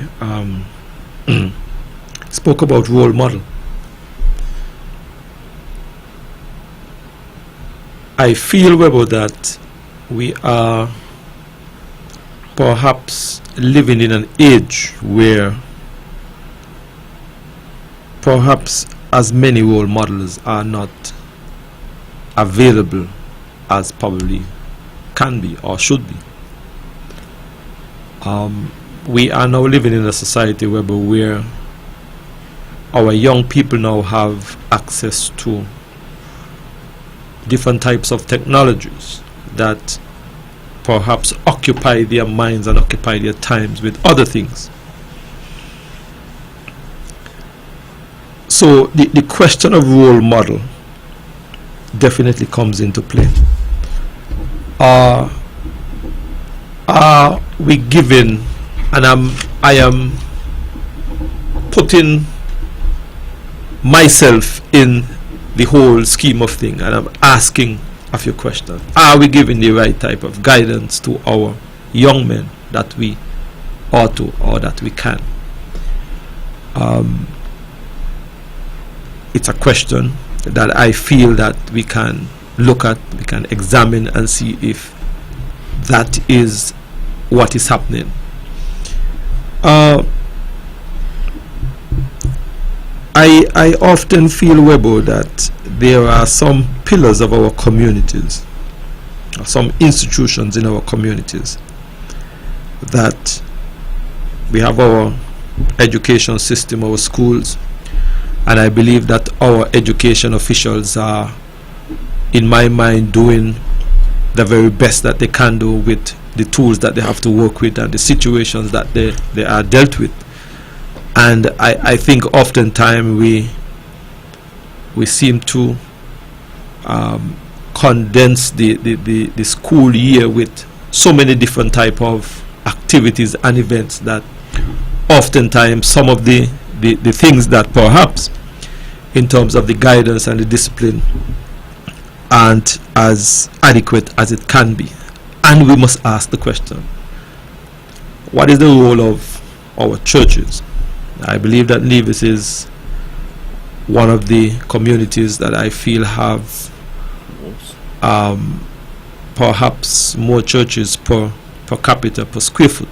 spoke about role model. I feel, Webbo, that we are perhaps living in an age where perhaps as many role models are not available as probably can be or should be. We are now living in a society where our young people now have access to different types of technologies that perhaps occupy their minds and occupy their times with other things. So the question of role model definitely comes into play. Are we given, and I am putting myself in the whole scheme of things, and I'm asking a few questions. Are we giving the right type of guidance to our young men that we ought to, or that we can? It's a question that I feel that we can look at, we can examine and see if that is what is happening. I often feel, Webbo, that there are some pillars of our communities, some institutions in our communities, that we have our education system, our schools, and I believe that our education officials are, in my mind, doing the very best that they can do with the tools that they have to work with and the situations that they are dealt with. And I think oftentimes we seem to condense the school year with so many different type of activities and events that oftentimes some of the things that perhaps in terms of the guidance and the discipline aren't as adequate as it can be. And we must ask the question, what is the role of our churches? I believe that Nevis is one of the communities that I feel have perhaps more churches per capita, per square foot,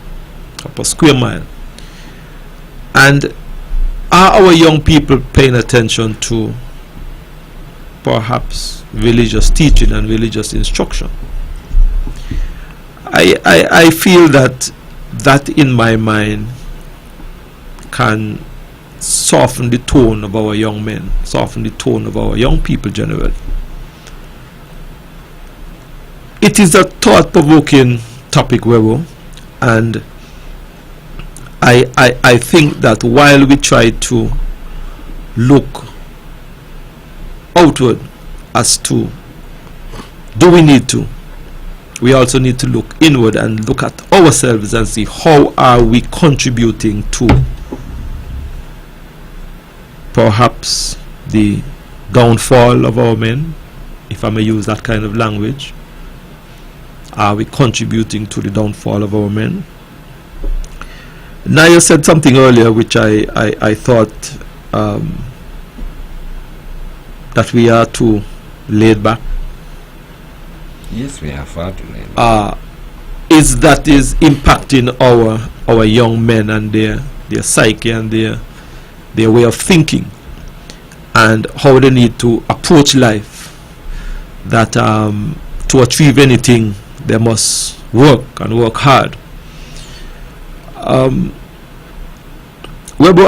or per square mile. And are our young people paying attention to perhaps religious teaching and religious instruction? I feel that in my mind can soften the tone of our young men, soften the tone of our young people generally. It is a thought-provoking topic, Webbo, and I think that while we try to look outward as to do we need to, we also need to look inward and look at ourselves and see how are we contributing to perhaps the downfall of our men, if I may use that kind of language? Are we contributing to the downfall of our men? Naya said something earlier which I thought that we are too laid back. Yes, we are far too laid back. Is impacting our young men and their psyche and their way of thinking and how they need to approach life, that to achieve anything they must work and work hard. Webbo,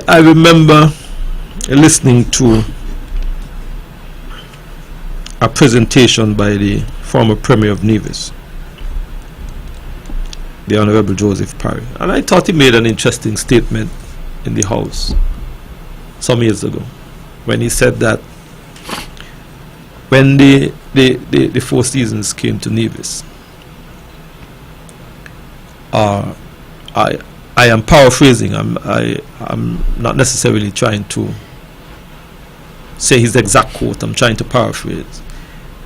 I remember listening to a presentation by the former Premier of Nevis, the Honorable Joseph Parry, and I thought he made an interesting statement in the House some years ago when he said that when the Four Seasons came to Nevis, I am paraphrasing, I'm not necessarily trying to say his exact quote, I'm trying to paraphrase.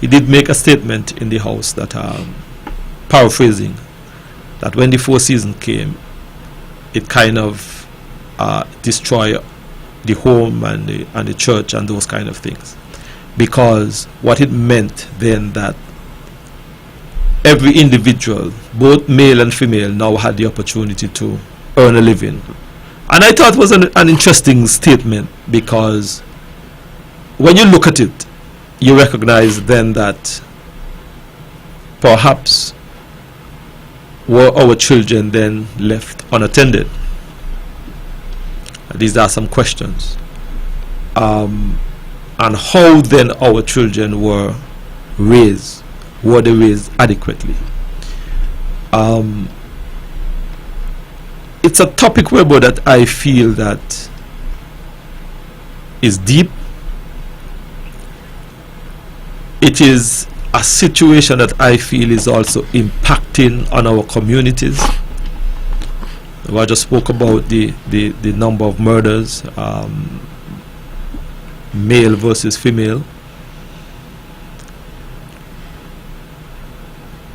He did make a statement in the House that, paraphrasing, that when the Four Seasons came, it kind of destroyed the home and the church and those kind of things, because what it meant then that every individual, both male and female, now had the opportunity to earn a living. And I thought it was an interesting statement, because when you look at it, you recognize then that perhaps were our children then left unattended? These are some questions. And how then our children were raised? Were they raised adequately? It's a topic, Webbo, that I feel that is deep. It is a situation that I feel is also impacting on our communities. I just spoke about the number of murders, male versus female.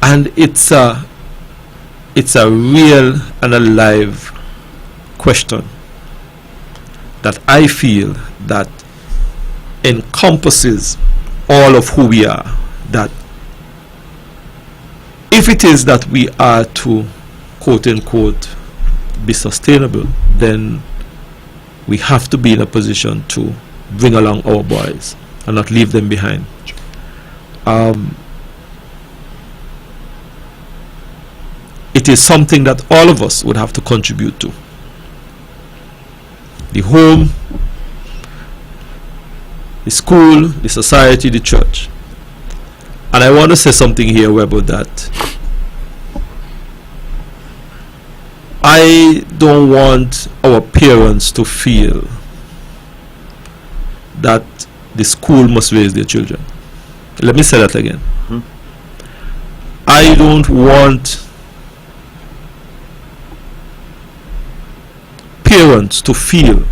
And it's a real and a live question that I feel that encompasses all of who we are. That if it is that we are to, quote unquote, be sustainable, then we have to be in a position to bring along our boys and not leave them behind. It is something that all of us would have to contribute to. The home, the school, the society, the church. And I want to say something here, Webbo, that I don't want our parents to feel that the school must raise their children. Let me say that again. I don't want parents to feel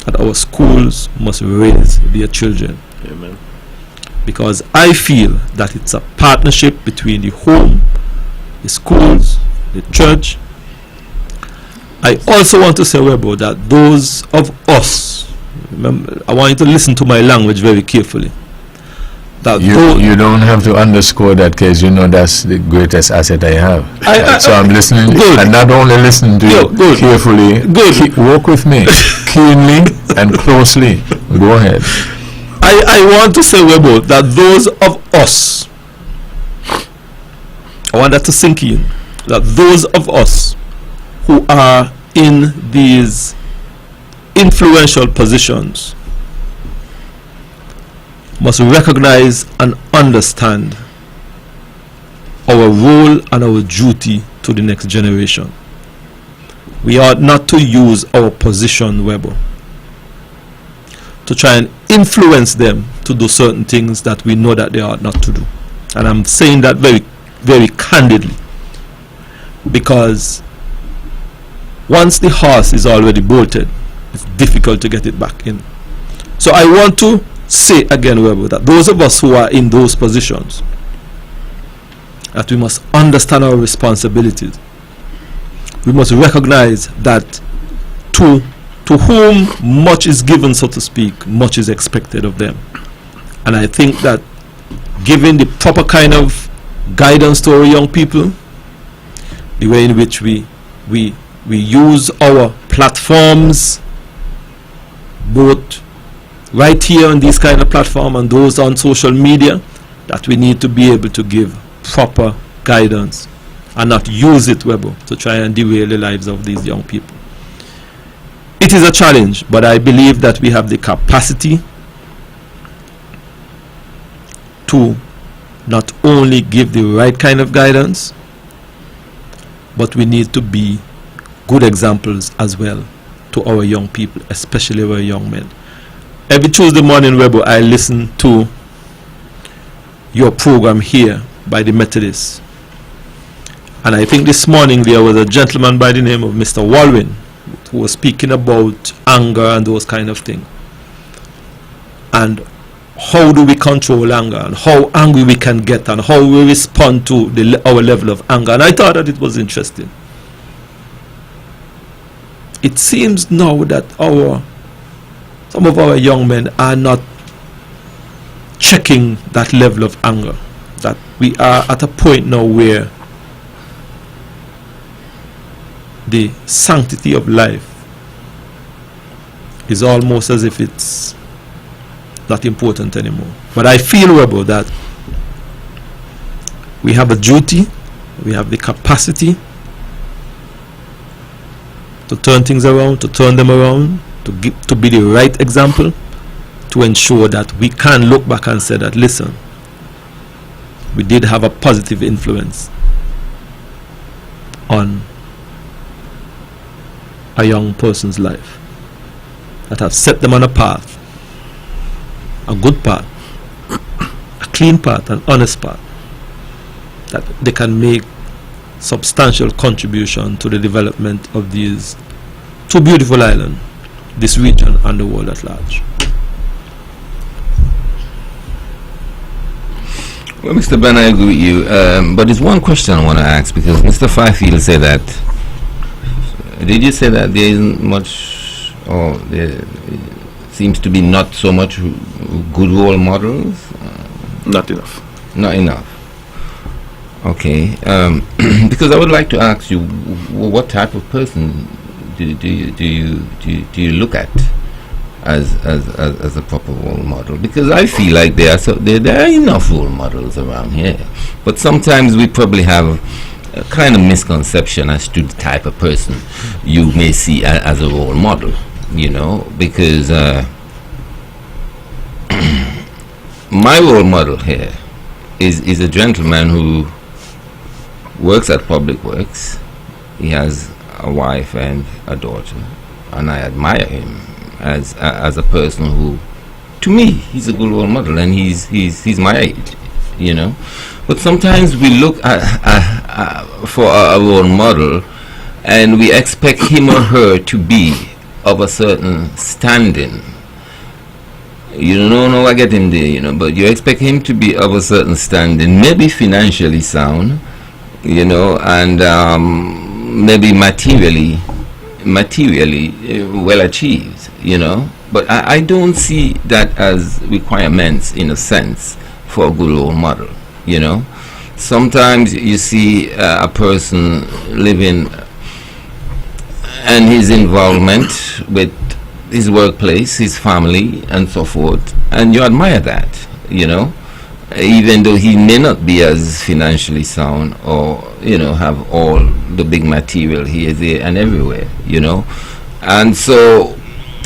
that our schools must raise their children. Amen. Because I feel that it's a partnership between the home, the schools, the church. I also want to say, Webbo, that those of us, remember, I want you to listen to my language very carefully. That you don't have to underscore that, because you know that's the greatest asset I have. So I'm listening, good. And not only listening to you Good. carefully, Good. Work with me keenly and closely. Go ahead. I want to say, Webbo, that those of us, I want that to sink in, that those of us who are in these influential positions must recognize and understand our role and our duty to the next generation. We ought not to use our position, Webbo, to try and influence them to do certain things that we know that they ought not to do. And I'm saying that very, very candidly, because once the horse is already bolted, it's difficult to get it back in. So I want to say again, Webbo, that those of us who are in those positions, that we must understand our responsibilities. We must recognize that to whom much is given, so to speak, much is expected of them. And I think that giving the proper kind of guidance to our young people, the way in which we use our platforms, both right here on this kind of platform and those on social media, that we need to be able to give proper guidance and not use it, Webbo, to try and derail the lives of these young people. It is a challenge, but I believe that we have the capacity to not only give the right kind of guidance, but we need to be good examples as well to our young people, especially our young men. Every Tuesday morning, Webbo, I listen to your program here by the Methodists. And I think this morning there was a gentleman by the name of Mr. Walwyn who was speaking about anger and those kind of things. And how do we control anger, and how angry we can get, and how we respond to our level of anger. And I thought that it was interesting. It seems now that some of our young men are not checking that level of anger. That we are at a point now where the sanctity of life is almost as if it's not important anymore. But I feel, Webbo, that we have a duty, we have the capacity to turn things around, to turn them around, to be the right example, to ensure that we can look back and say that, listen, we did have a positive influence on a young person's life, that have set them on a path, a good path, a clean path, an honest path, that they can make substantial contribution to the development of these two beautiful islands, this region and the world at large. Well, Mr. Ben, I agree with you, but there's one question I want to ask, because Mr. Fifield said that, did you say that there isn't much, or there seems to be not so much good role models? Not enough. Not enough. Okay, because I would like to ask you, what type of person do you look at as a proper role model? Because I feel like there are enough role models around here, but sometimes we probably have a kind of misconception as to the type of person you may see as a role model, you know, because my role model here is a gentleman who works at Public Works. He has a wife and a daughter, and I admire him as a person who, to me, he's a good role model, and he's my age, you know. But sometimes we look for a role model, and we expect him or her to be of a certain standing. You know, I get him there, you know, but you expect him to be of a certain standing, maybe financially sound, you know, and maybe materially well achieved, you know. But I don't see that as requirements, in a sense, for a good role model, you know. Sometimes you see a person living and his involvement with his workplace, his family, and so forth, and you admire that, you know, even though he may not be as financially sound, or, you know, have all the big material here, there, and everywhere, you know. And so,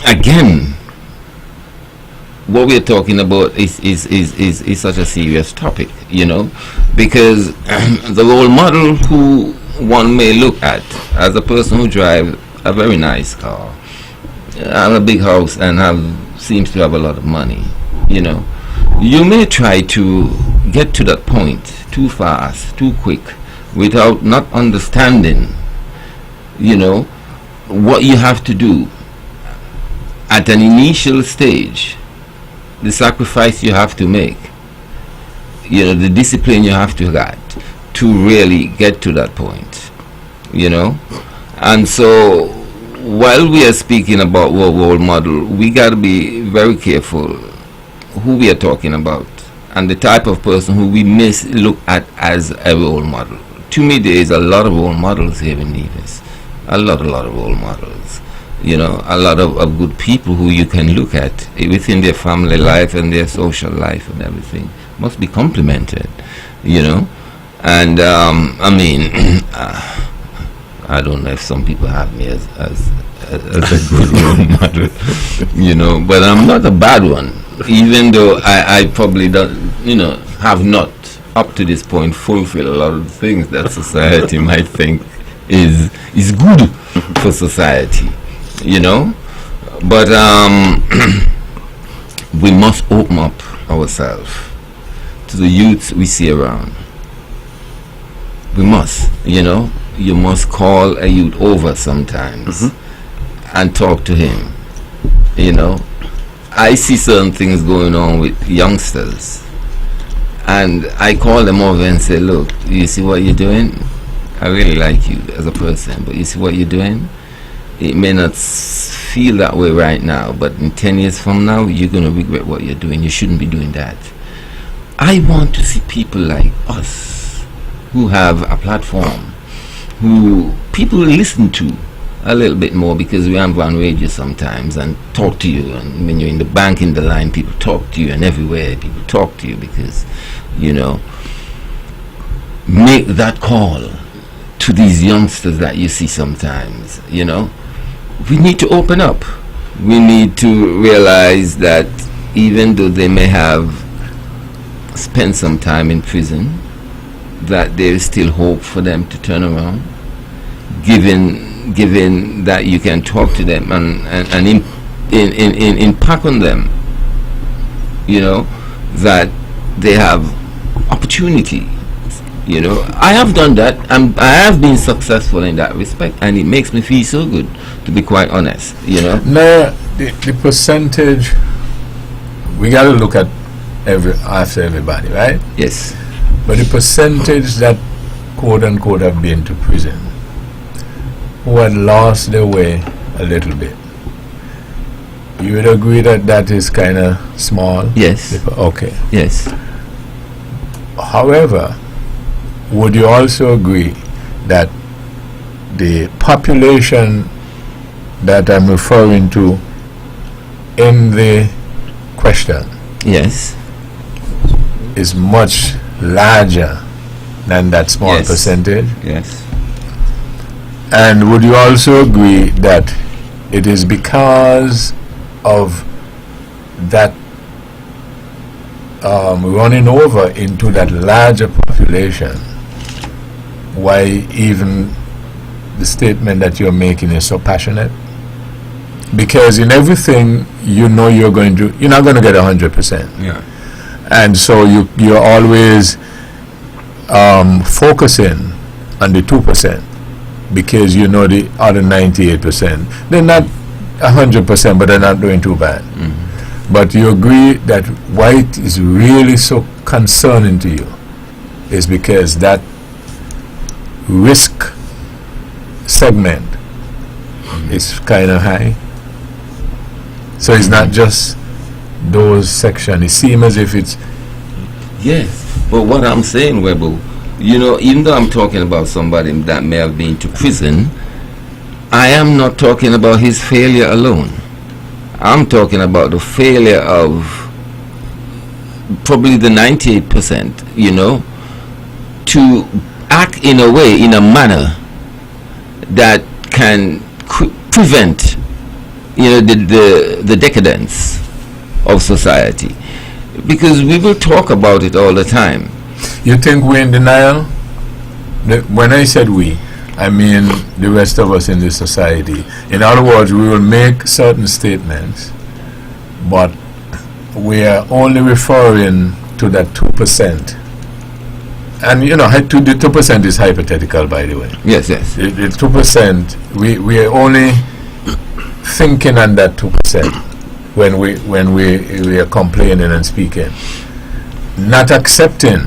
again, what we're talking about is such a serious topic, you know, because the role model who one may look at as a person who drives a very nice car, have a big house, and seems to have a lot of money, you know, you may try to get to that point too fast, too quick, without not understanding, you know, what you have to do at an initial stage, the sacrifice you have to make, the discipline you have to get to really get to that point, And so, while we are speaking about role model, we got to be very careful who we are talking about and the type of person who we look at as a role model. To me, there is a lot of role models here in Nevis. A lot of role models. A lot of good people who you can look at within their family life and their social life and everything. Must be complimented, And, I don't know if some people have me as a good role model, but I'm not a bad one. Even though I probably don't, have not up to this point fulfilled a lot of the things that society might think is good for society, But we must open up ourselves to the youths we see around. We must, You must call a youth over sometimes and talk to him, I see certain things going on with youngsters, and I call them over and say, look, you see what you're doing? I really like you as a person, but you see what you're doing? It may not feel that way right now, but in 10 years from now, you're going to regret what you're doing. You shouldn't be doing that. I want to see people like us who have a platform, who people listen to a little bit more, because we have on radio sometimes and talk to you, and when you're in the bank in the line, people talk to you, and everywhere people talk to you because, make that call to these youngsters that you see sometimes, We need to open up. We need to realize that even though they may have spent some time in prison, that there is still hope for them to turn around, given that you can talk to them and impact on them, that they have opportunity. I have done that, and I have been successful in that respect, and it makes me feel so good, to be quite honest. No, the percentage, we got to look at after everybody, right? Yes. But the percentage that quote unquote have been to prison, who had lost their way a little bit, you would agree that is kind of small? Yes. Okay. Yes. However, would you also agree that the population that I'm referring to in the question, yes, is much larger than that small percentage? Yes. And would you also agree that it is because of that running over into that larger population why even the statement that you're making is so passionate? Because in everything you're not going to get 100%. Yeah. And so you're always focusing on the 2%, because the other 98%, they're not 100%, but they're not doing too bad. Mm-hmm. But you agree that why it is really so concerning to you is because that risk segment is kind of high. So it's not just those sections. It seems as if it's... Yes, but what I'm saying, Webbo, even though I'm talking about somebody that may have been to prison, I am not talking about his failure alone. I'm talking about the failure of probably the 98%, to act in a way, in a manner that can prevent, the decadence of society. Because we will talk about it all the time. You think we're in denial? When I said we, I mean the rest of us in this society. In other words, we will make certain statements, but we are only referring to that 2%. And the 2% is hypothetical, by the way. Yes, yes. The 2%, we are only thinking on that 2% when we are complaining and speaking, not accepting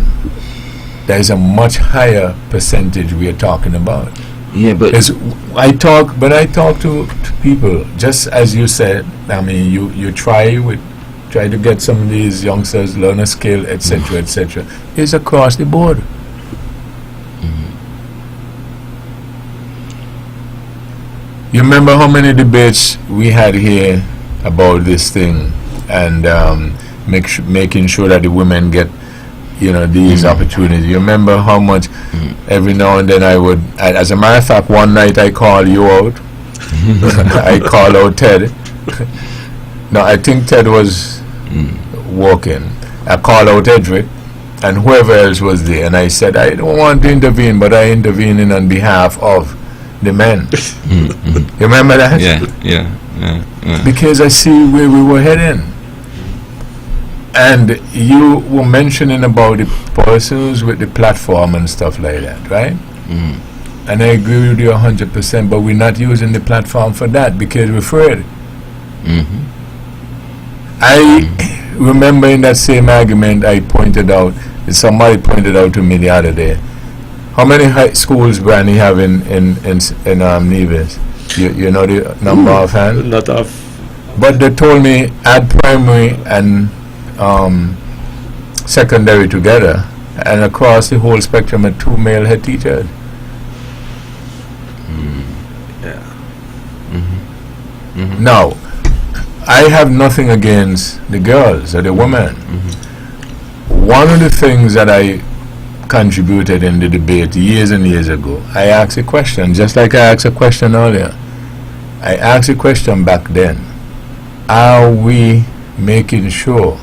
there is a much higher percentage we are talking about. Yeah, but I talk to people, just as you said. I mean, you try to get some of these youngsters learn a skill, etc., etc. It's across the board. You remember how many debates we had here about this thing, and making sure that the women get, these opportunities. You remember how much every now and then I would, as a matter of fact, one night I call you out. I call out Ted. No, I think Ted was walking. I call out Edric and whoever else was there, and I said, I don't want to intervene, but I intervene on behalf of the men. You remember that? Yeah. Because I see where we were heading. And you were mentioning about the persons with the platform and stuff like that, right? And I agree with you 100%, but we're not using the platform for that because we're afraid. I remember in that same argument somebody pointed out to me the other day, how many high schools, Brandy, have in Nevis? You know the number offhand? Lot of. But they told me add primary and secondary together, and across the whole spectrum are 2 male head teachers. Now, I have nothing against the girls or the women. One of the things that I contributed in the debate years and years ago, I asked a question, just like I asked a question earlier. I asked a question back then. Are we making sure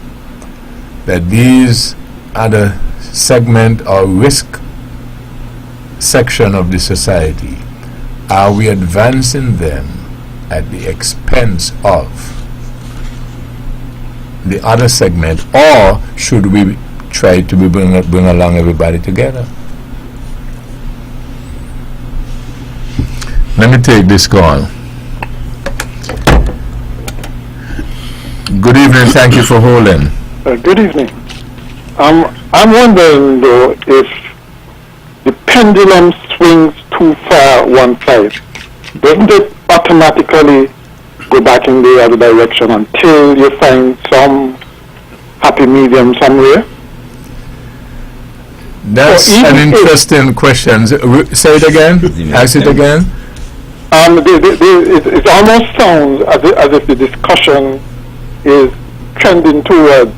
that these are the segment or risk section of the society, are we advancing them at the expense of the other segment, or should we try to bring along everybody together? Let me take this call. Good evening, thank you for holding. Good evening. I'm wondering though if the pendulum swings too far one side, doesn't it automatically go back in the other direction until you find some happy medium somewhere? That's an interesting question. Say it again. Ask it again. It almost sounds as if the discussion is trending towards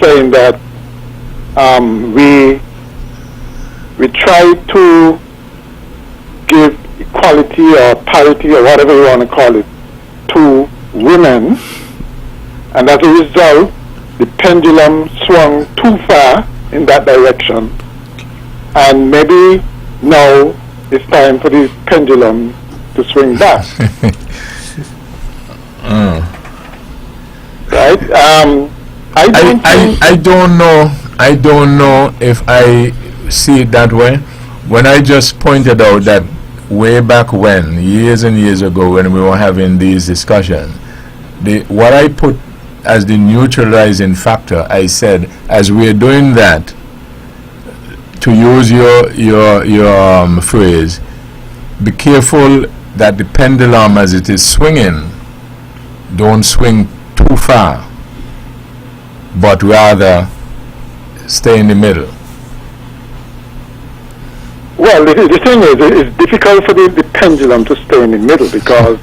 saying that we try to give equality or parity or whatever you want to call it to women, and as a result the pendulum swung too far in that direction, and maybe now it's time for the pendulum to swing back. Right? I don't know if I see it that way. When I just pointed out that way back when, years and years ago, when we were having these discussions, what I put as the neutralizing factor, I said, as we are doing that, to use your phrase, be careful that the pendulum as it is swinging don't swing too far, but rather stay in the middle. Well, the thing is, it's difficult for the pendulum to stay in the middle, because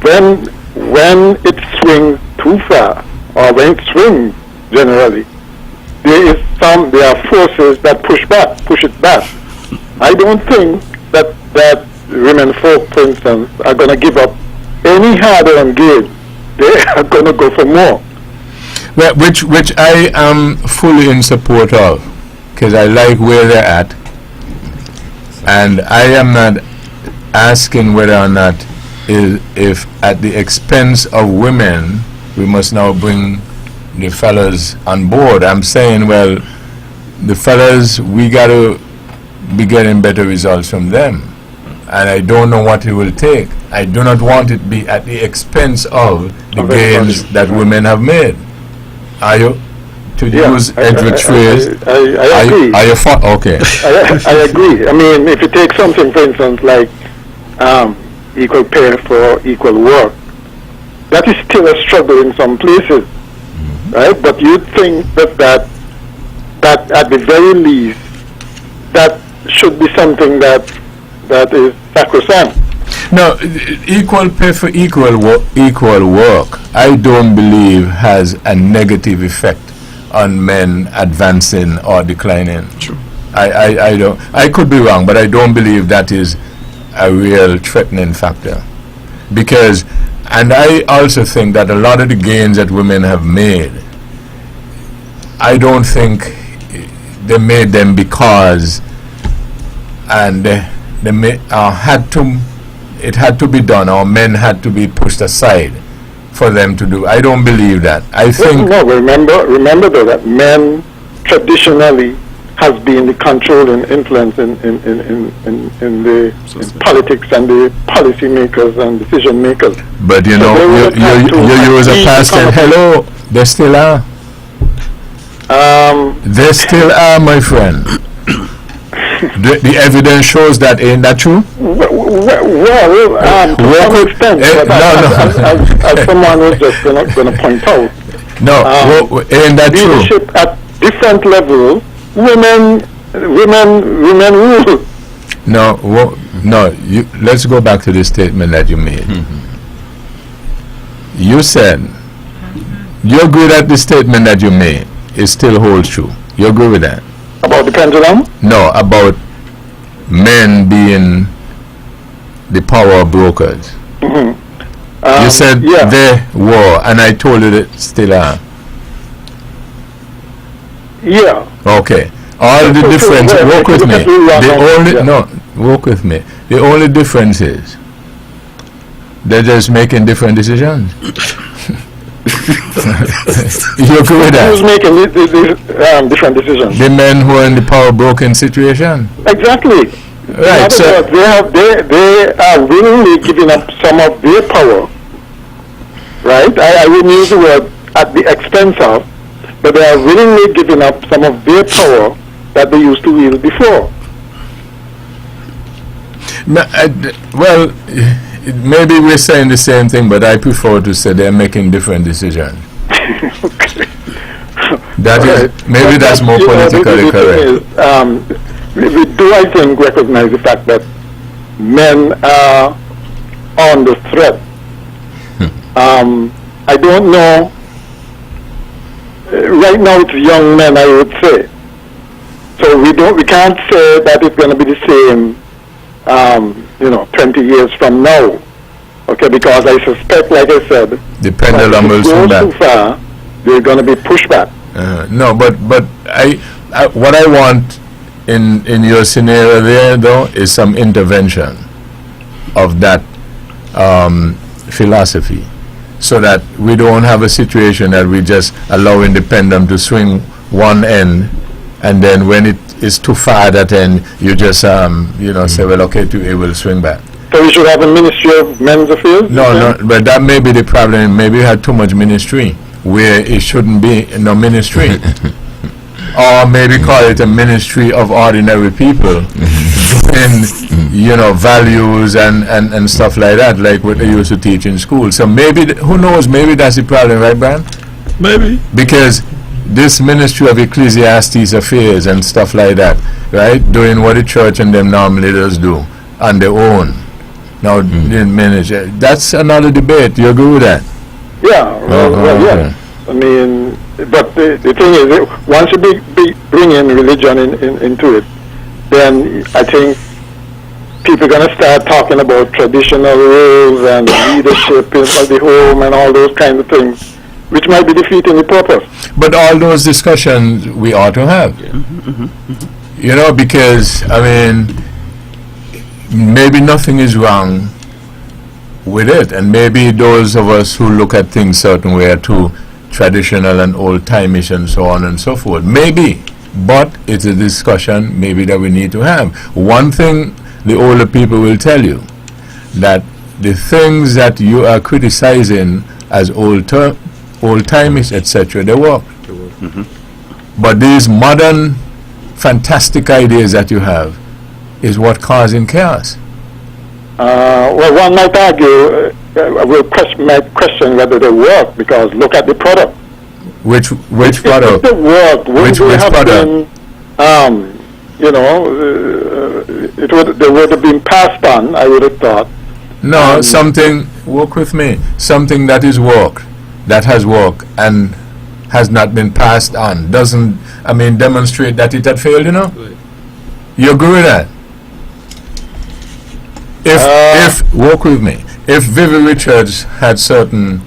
when it swings too far, or when it swings generally, there are forces that push it back. I don't think that women folk, for instance, are going to give up any hard-earned gain. They are going to go for more. Well, which I am fully in support of, because I like where they're at, and I am not asking whether or not if at the expense of women we must now bring the fellas on board. I'm saying, well, the fellas, we got to be getting better results from them. and I don't know what it will take. I do not want it to be at the expense of the gains that women have made. Are you, to use Edward's phrase, I agree. are you okay. I agree. I mean, if you take something, for instance, like equal pay for equal work, that is still a struggle in some places, right? But you'd think that at the very least, that should be something that is sacrosanct. No, equal pay for equal work, I don't believe has a negative effect on men advancing or declining. True. I don't. I could be wrong, but I don't believe that is a real threatening factor. Because, and I also think that a lot of the gains that women have made, I don't think they made them because, and it had to be done, or men had to be pushed aside for them to do. I don't believe that. I think no. Remember though that men traditionally has been the controlling influence in politics and the policy makers and decision makers. But you know, you use a past tense. Hello, they still are. They still are, my friend. The evidence shows that. Ain't that true? To some extent, as someone was just going to point out. Ain't that true? Leadership at different levels, women rule. Let's go back to the statement that you made. You said you agree that the statement that you made it still holds true. You agree with that? About the pendulum? No, about men being the power brokers. You said they were, and I told you that still are. Yeah. Okay. All the difference. Work with me. Work with me. The only difference is they're just making different decisions. You agree with that? Who's making different decisions? The men who are in the power broken situation. Exactly. Right. So they are willingly giving up some of their power. Right. I wouldn't use the word at the expense of, but they are willingly giving up some of their power that they used to wield before. No, well. Maybe we're saying the same thing, but I prefer to say they're making different decisions. Okay. Maybe that's more politically correct. We do, I think, recognize the fact that men are under threat. I don't know. Right now, it's young men, I would say. So we can't say that it's going to be the same. 20 years from now, okay? Because I suspect, like I said, the pendulum will swing back. Too far, they're going to be pushed back. No, but I what I want in your scenario there, though, is some intervention of that philosophy, so that we don't have a situation that we just allowing the pendulum to swing one end, and then when it is too far that end, you just say, well, okay, it will swing back. So we should have a Ministry of Men's Affairs? No, but that may be the problem. Maybe we had too much ministry where it shouldn't be no ministry. Or maybe call it a ministry of ordinary people doing, values and stuff like that, like what they used to teach in school. So maybe, who knows, maybe that's the problem, right, Brian? Maybe. Because this Ministry of Ecclesiastes Affairs and stuff like that, right, doing what the church and them normally does do on their own. Now, that's another debate. You agree with that? Yeah, yeah. I mean, but the thing is, once you bring in religion into it, then I think people are going to start talking about traditional roles and leadership in the home and all those kinds of things, which might be defeating the purpose. But all those discussions we ought to have. Because, maybe nothing is wrong with it, and maybe those of us who look at things certain way are too traditional and old-timeish and so on and so forth. Maybe, but it's a discussion maybe that we need to have. One thing the older people will tell you that the things that you are criticizing as old-timeish, etc., they work. But these modern, fantastic ideas that you have is what causing chaos. Well, one might argue, might question whether they work, because look at the product. Which If product? they work, wouldn't they have product? been, they would have been passed on, I would have thought. No, something, work with me, something that is worked, that has worked and has not been passed on, doesn't, demonstrate that it had failed, you know? Right. You agree with that? If work with me, if Vivi Richards had certain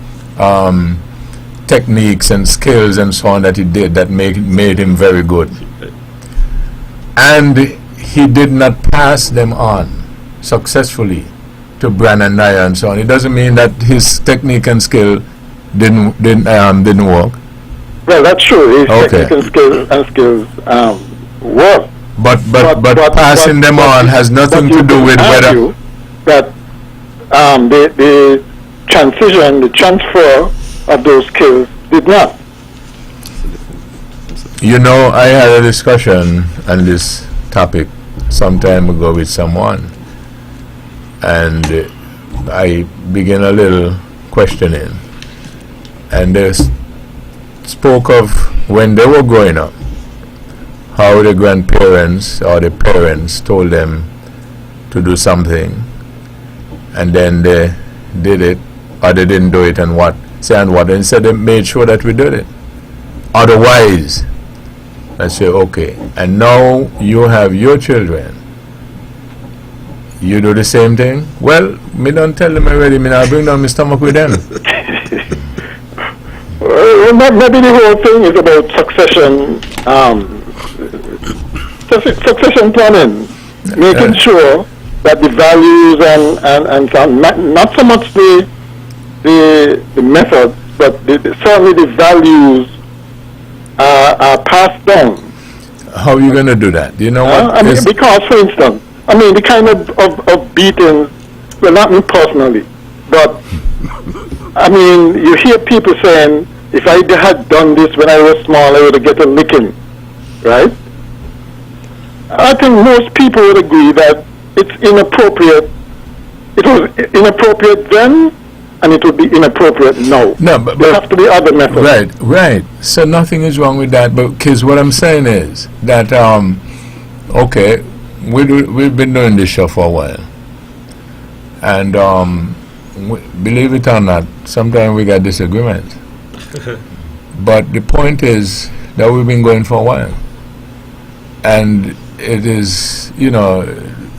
techniques and skills and so on that he did that made him very good, and he did not pass them on successfully to Brandon Dyer and so on, it doesn't mean that his technique and skill didn't work. Well, that's true. His Okay. technical skills work. But passing them on has nothing to do with whether. That the transition, the transfer of those skills did not. You know, I had a discussion on this topic some time ago with someone, and I began a little questioning, and they spoke of when they were growing up, how the grandparents or the parents told them to do something, and then they did it, or they didn't do it, and what, and said they made sure that we did it. Otherwise, I say, okay, and now you have your children, you do the same thing? Well, me don't tell them already, me now bring down my stomach with them. Maybe the whole thing is about succession planning, making sure that the values and not so much the method, but certainly the values are passed down. How are you going to do that? Do you know what? Because, for instance, the kind of beatings, well, not me personally, but you hear people saying, if I had done this when I was small, I would have get a licking, right? I think most people would agree that it's inappropriate. It was inappropriate then, and it would be inappropriate now. No, but there have to be other methods. Right. So nothing is wrong with that. But because what I'm saying is that okay, we've been doing this show for a while, and believe it or not, sometimes we got disagreements. But the point is that we've been going for a while, and it is,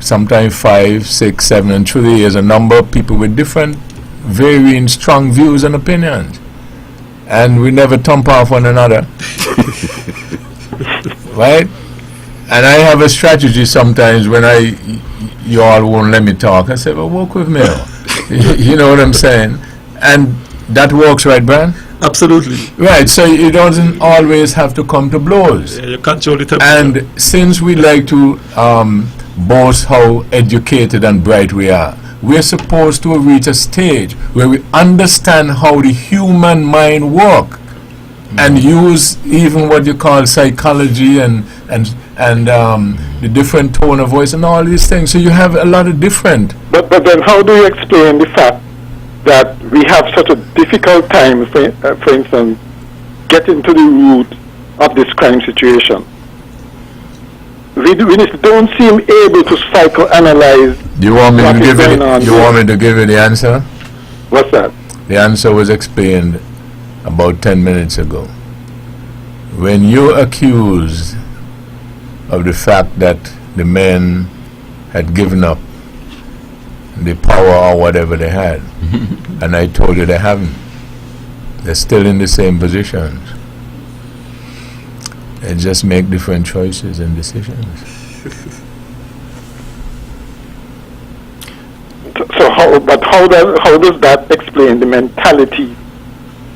sometimes 5, 6, 7, and through the years, a number of people with different, varying, strong views and opinions, and we never thump off one another, right? And I have a strategy sometimes when you all won't let me talk. I say, well, work with me. You know what I'm saying? And that works, right, Brian? Absolutely. Right, so it doesn't always have to come to blows. Yeah, you control it. And since we like to boast how educated and bright we are, we're supposed to reach a stage where we understand how the human mind works, and use even what you call psychology and the different tone of voice and all these things. So you have a lot of different. But then how do you explain the fact that we have such a difficult time, for instance, getting to the root of this crime situation? We don't seem able to psychoanalyze. Do you want me to give it? You want me to give you the answer? What's that? The answer was explained about 10 minutes ago. When you're accused of the fact that the men had given up the power or whatever they had, and I told you they haven't. They're still in the same positions. They just make different choices and decisions. So how does that explain the mentality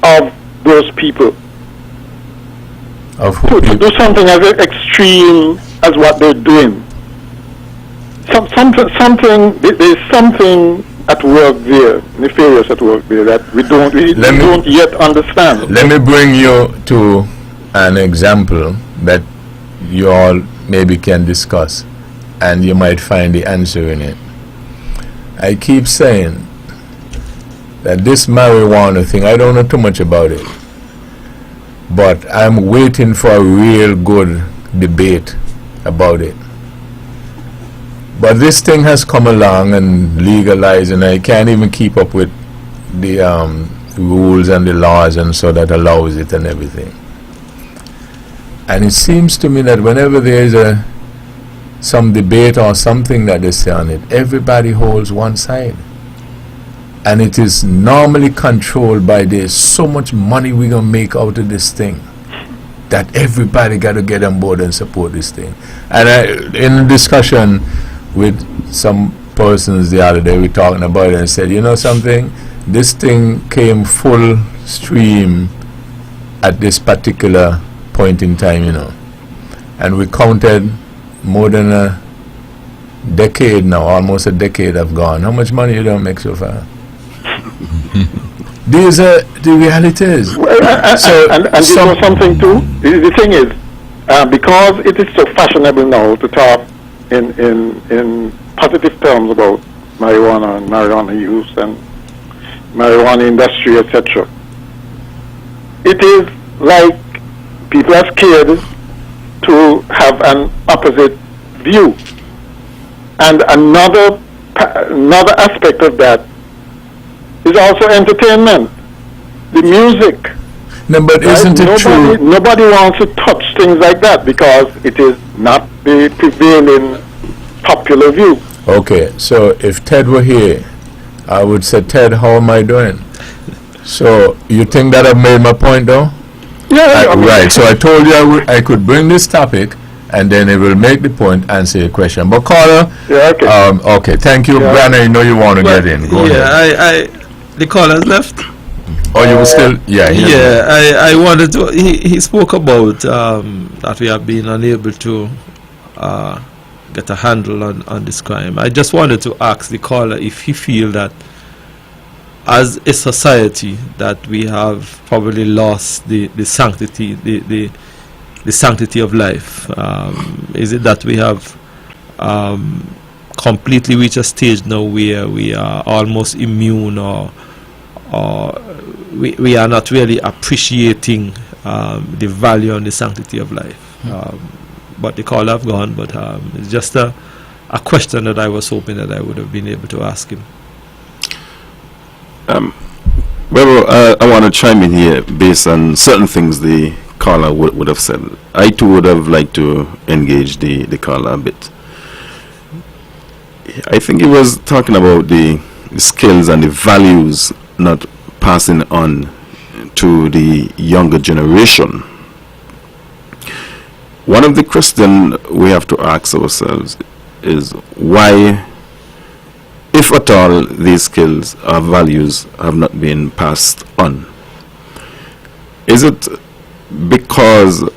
of those people? Of who? To do something as extreme as what they're doing. there's something at work there, nefarious at work there, that we don't yet understand. Let me bring you to an example that you all maybe can discuss, and you might find the answer in it. I keep saying that this marijuana thing, I don't know too much about it, but I'm waiting for a real good debate about it. But this thing has come along and legalized, and I can't even keep up with the rules and the laws and so that allows it and everything. And it seems to me that whenever there is some debate or something that they say on it, everybody holds one side. And it is normally controlled by there's so much money we're going to make out of this thing that everybody got to get on board and support this thing. And in a discussion with some persons the other day, we talking about it and said, you know something, this thing came full stream at this particular point in time, you know, and we counted more than a decade now, almost a decade have gone. How much money you don't make so far? These are the realities. And you know something too? The thing is, because it is so fashionable now to talk in positive terms about marijuana and marijuana use and marijuana industry, etc. It is like people are scared to have an opposite view. And another aspect of that is also entertainment, the music. No, but right? isn't it true? Nobody wants to touch things like that because it is not the prevailing popular view. Okay, so if Ted were here, I would say, Ted, how am I doing? So you think that I've made my point, though? Yeah, right. So I told you I could bring this topic, and then it will make the point, answer your question. But caller, yeah, okay. Okay, thank you, yeah. Brian. I know you want to get in. Go ahead. The caller's left. Oh, you were still, I wanted to. He spoke about that we have been unable to get a handle on this crime. I just wanted to ask the caller if he feel that as a society that we have probably lost the sanctity, the sanctity of life. Is it that we have completely reached a stage now where we are almost immune, or we are not really appreciating the value and the sanctity of life? But the caller have gone, but it's just a question that I was hoping that I would have been able to ask him. Well, I want to chime in here based on certain things the caller would have said. I too would have liked to engage the caller a bit. I think he was talking about the skills and the values not passing on to the younger generation. One of the questions we have to ask ourselves is why, if at all, these skills or values have not been passed on. Is it because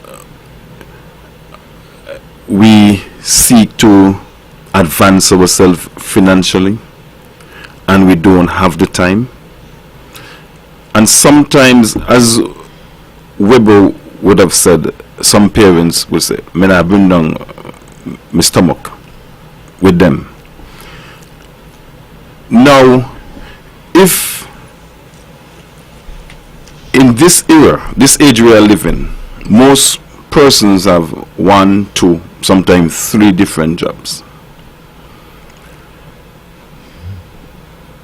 we seek to advance ourselves financially and we don't have the time? And sometimes, as Webbo would have said, some parents would say, "I bring down my stomach with them." Now, if in this era, this age we are living, most persons have 1, 2, sometimes 3 different jobs,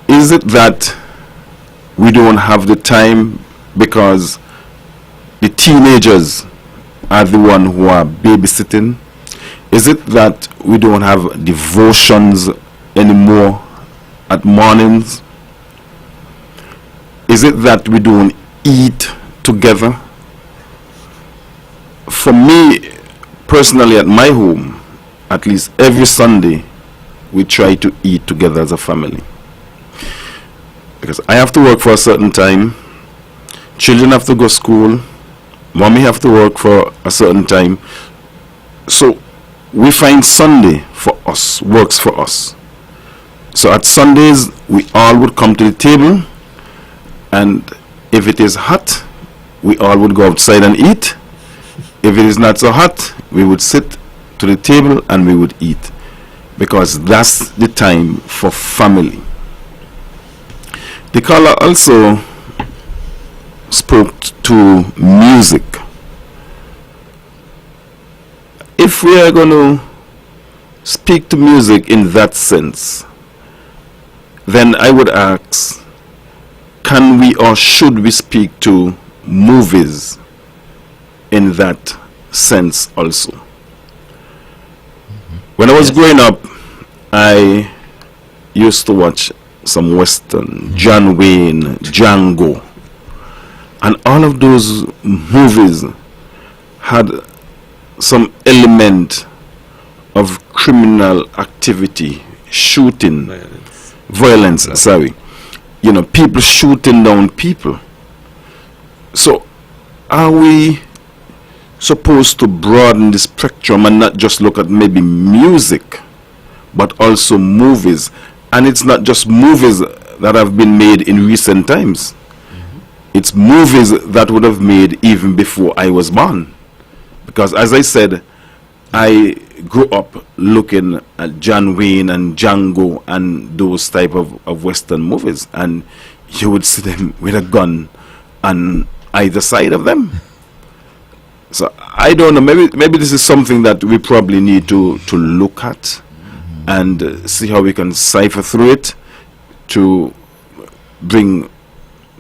is it that we don't have the time because the teenagers are the one who are babysitting? Is it that we don't have devotions anymore at mornings? Is it that we don't eat together? For me personally, at my home, at least every Sunday we try to eat together as a family, because I have to work for a certain time, children have to go to school, mommy have to work for a certain time, so we find Sunday for us, works for us. So at Sundays, we all would come to the table, and if it is hot, we all would go outside and eat. If it is not so hot, we would sit to the table and we would eat, because that's the time for family. The caller also spoke to music. If we are going to speak to music in that sense, then I would ask, can we or should we speak to movies in that sense also? When I was growing up, I used to watch some Western, John Wayne, Django, and all of those movies had some element of criminal activity, shooting, violence, sorry. You know, people shooting down people. So, are we supposed to broaden the spectrum and not just look at maybe music, but also movies? And it's not just movies that have been made in recent times. It's movies that would have made even before I was born. Because as I said, I grew up looking at John Wayne and Django and those type of Western movies, and you would see them with a gun on either side of them. So I don't know, maybe this is something that we probably need to look at and see how we can cipher through it to bring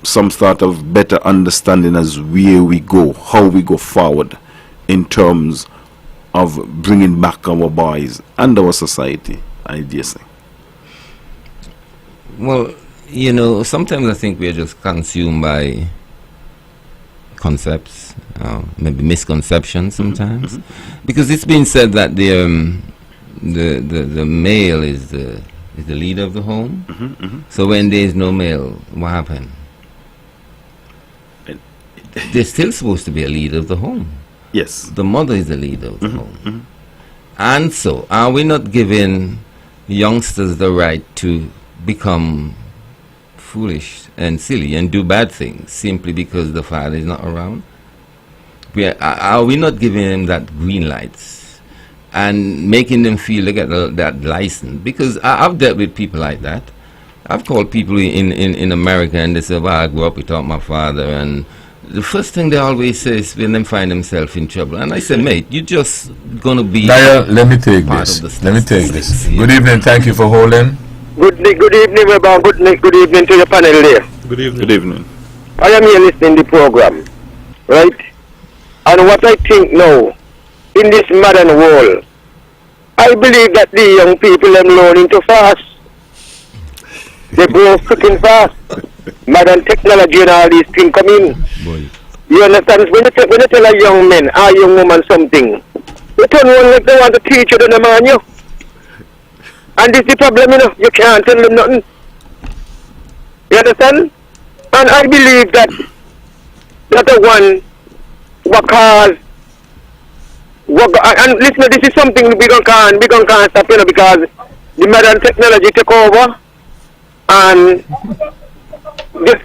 some sort of better understanding as where we go, how we go forward in terms of bringing back our boys and our society, I dare say. Well, you know, sometimes I think we're just consumed by concepts, maybe misconceptions sometimes, because it's been said that the male is the leader of the home. So when there is no male, what happened? There's still supposed to be a leader of the home. Yes. The mother is the leader of the home. And so, are we not giving youngsters the right to become foolish and silly and do bad things simply because the father is not around? Are we not giving them that green lights and making them feel they get that license? Because I've dealt with people like that. I've called people in America and they say, well, I grew up without my father, and the first thing they always say is when they find themselves in trouble. And I say, mate, you're just going to be... Niall, let me take this. Let me take this. Good evening. Thank you for holding. Good evening, Webbo. Good evening to the panel there. Good evening. Good evening. I am here listening to the program, right? And what I think now, in this modern world, I believe that the young people are learning too fast. They grow freaking fast. Modern technology and all these things come in. Boy. You understand? When you tell a young man or a young woman something, they turn around like they want to teach you, they don't mind you. And this is the problem, you know. You can't tell them nothing. You understand? And I believe that the one what cause and listen, this is something we can't stop, you know, because the modern technology take over, and they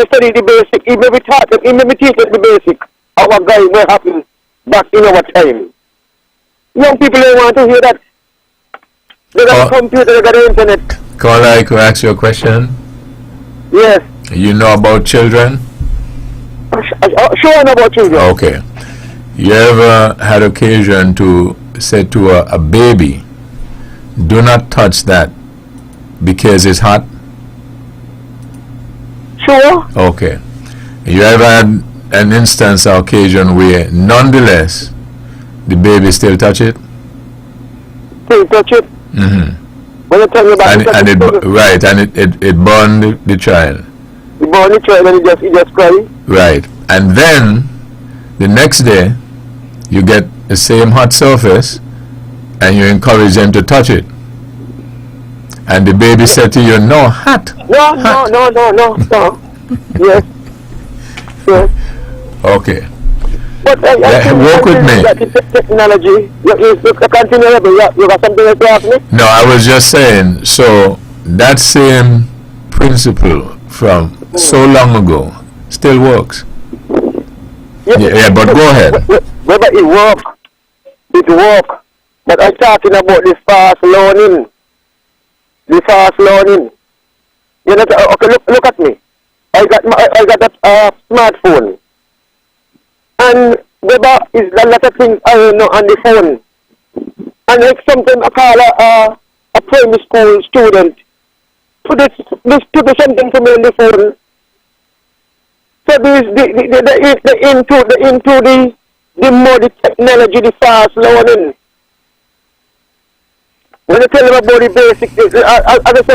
study the basic. Even we taught them, even we teach them the basic. Our guys were happening back in our time. Young people don't want to hear that. They got a computer, they got the internet. Caller, I could ask you a question. Yes. You know about children? Sure, I know about children. Okay. You ever had occasion to say to a baby, do not touch that because it's hot? Sure. Okay. You ever had an instance or occasion where nonetheless the baby still touch it? Still touch it? When you tell me about it burned the child. It burned the child and it just cry? Right. And then the next day you get the same hot surface and you encourage them to touch it. And the baby said to you, no, hot. No. Yes. Yes. Okay. But work with me. that is technology. You continue, you got something else to ask me? No, I was just saying, so that same principle from so long ago still works. Yeah, but go ahead. Whether it work. But I'm talking about the fast learning. You know, okay, look at me. I got a smartphone. And there is a lot of things I don't know on the phone. And like sometimes I call a primary school student to do something for me on the phone. So the more the technology, the fast learning. When you tell them about the basic things, I say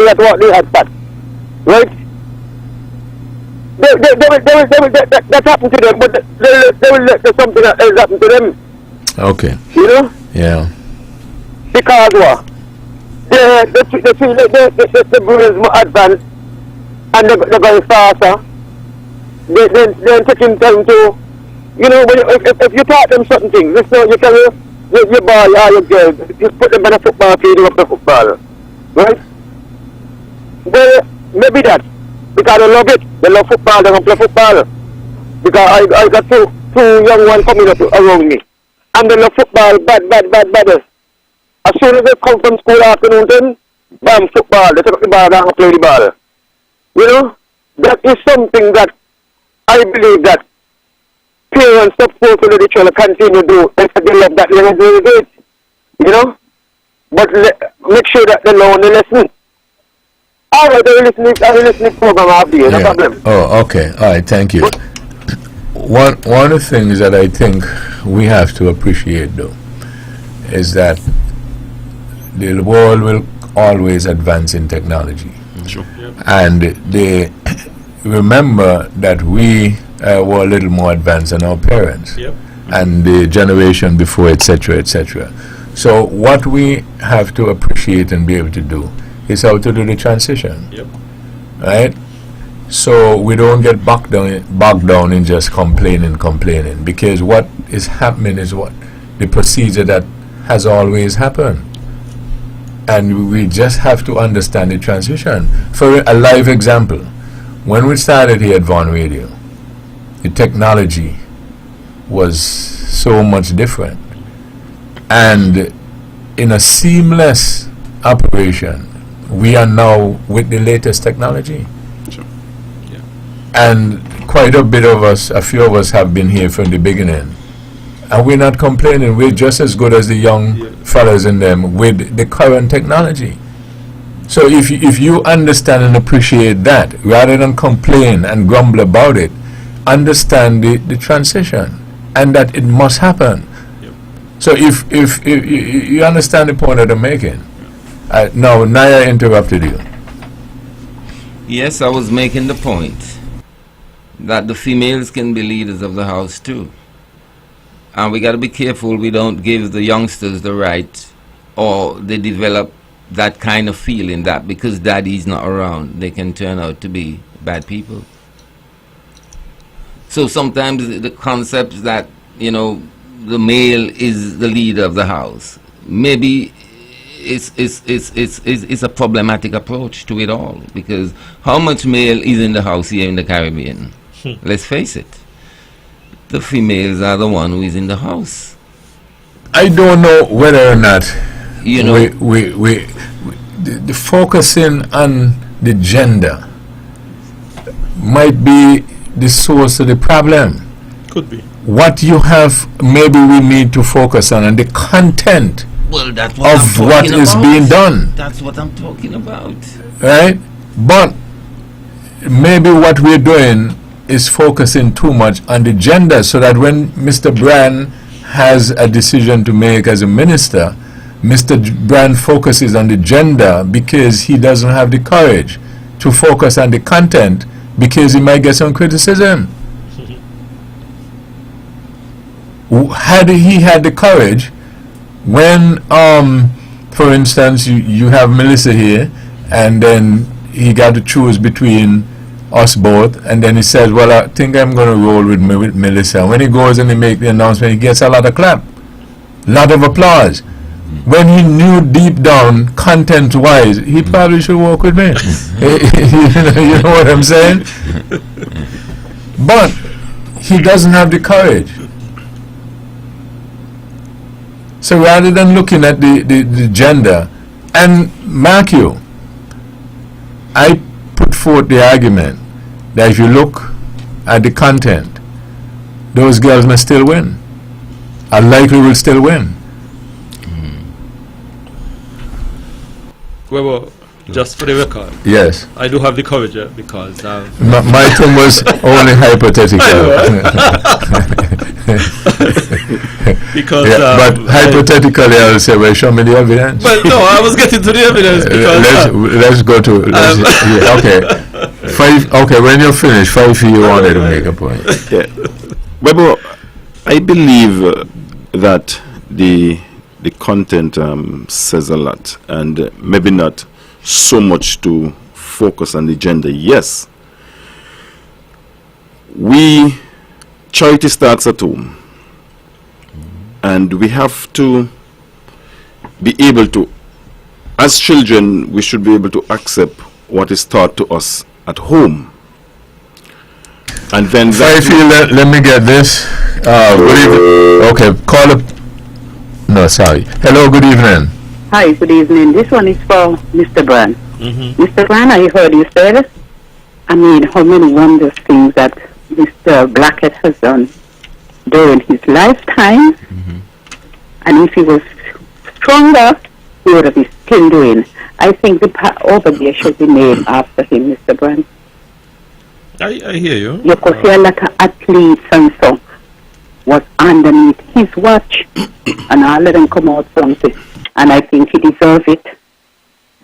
about the hot pot, right? That happened to them, but they will let something else happen to them. Okay. You know? Yeah. Because what? The brain is more advanced and they're going faster. They're taking time to, you know, if you taught them certain things, this now you tell your boy or your girl, you put them on a football field up the football, right? Maybe that. Because they love it. They love football, they want to play football. Because I got two young ones coming up around me. And they love football, bad. As soon as they come from school afternoon, then, bam, football. They take up the ball and play the ball. You know? That is something that I believe that parents are supposed to let the children continue to do. If they love that, they will do it. You know? But make sure that they learn the lesson. All right, I will listen to the program after you, no problem. Oh, okay. All right, thank you. One of the things that I think we have to appreciate, though, is that the world will always advance in technology. Sure. Yep. And they remember that we were a little more advanced than our parents. Yep. And the generation before, etc., etc. So what we have to appreciate and be able to do is how to do the transition. Yep. Right? So we don't get bogged down in just complaining, because what is happening is what the procedure that has always happened, and we just have to understand the transition. For a live example, when we started here at Vaughan Radio, the technology was so much different, and in a seamless operation, we are now with the latest technology. Sure. Yeah. And quite a few of us have been here from the beginning. And we're not complaining. We're just as good as the young fellas in them with the current technology. So if you understand and appreciate that, rather than complain and grumble about it, understand the transition and that it must happen. Yep. So if you understand the point that I'm making. Now, Naya interrupted you. Yes, I was making the point that the females can be leaders of the house too. And we got to be careful we don't give the youngsters the right, or they develop that kind of feeling that because daddy's not around, they can turn out to be bad people. So sometimes the concepts that, you know, the male is the leader of the house, maybe it's a problematic approach to it all, because how much male is in the house here in the Caribbean? Let's face it. The females are the one who is in the house. I don't know whether or not, you know, the focusing on the gender might be the source of the problem. Could be. What you have, maybe we need to focus on, and the content well, that's what of what is being done. That's what I'm talking about. Right? But maybe what we're doing is focusing too much on the gender, so that when Mr. Brand has a decision to make as a minister, Mr. Brand focuses on the gender because he doesn't have the courage to focus on the content, because he might get some criticism. Had he had the courage, when for instance you have Melissa here, and then he got to choose between us both, and then he says, well, I think I'm going to roll with Melissa. And when he goes and he makes the announcement, he gets a lot of clap, lot of applause. When he knew deep down, content-wise, he probably should work with me. You know what I'm saying? But he doesn't have the courage. So rather than looking at the gender, and mark you, I put forth the argument that if you look at the content, those girls may still win. Or likely will still win. Well, just for the record, Yes. I do have the courage because My thing was only hypothetical. because Yeah, but hypothetically, I'll say, well, show me the evidence. well, no, I was getting to the evidence because Let's go to. Yeah, okay. Okay, when you're finished, 5 you wanted to make a point. Yeah. Webbo, I believe that the content says a lot, and maybe not so much to focus on the gender. Yes, charity starts at home, and we have to be able to, as children, we should be able to accept what is taught to us at home. And then Let me get this. Good evening. Okay, call up. No, sorry. Hello, good evening. Hi, good evening. This one is for Mr. Brand. Mr. Brand, I heard you said, how many wondrous things that Mr. Blackett has done during his lifetime. And if he was stronger, he would have been still doing. I think the over there should be named after him, Mr. Brand. I hear you. You could see a lot of athletes and so was underneath his watch, and all of them come out something. And I think he deserves it.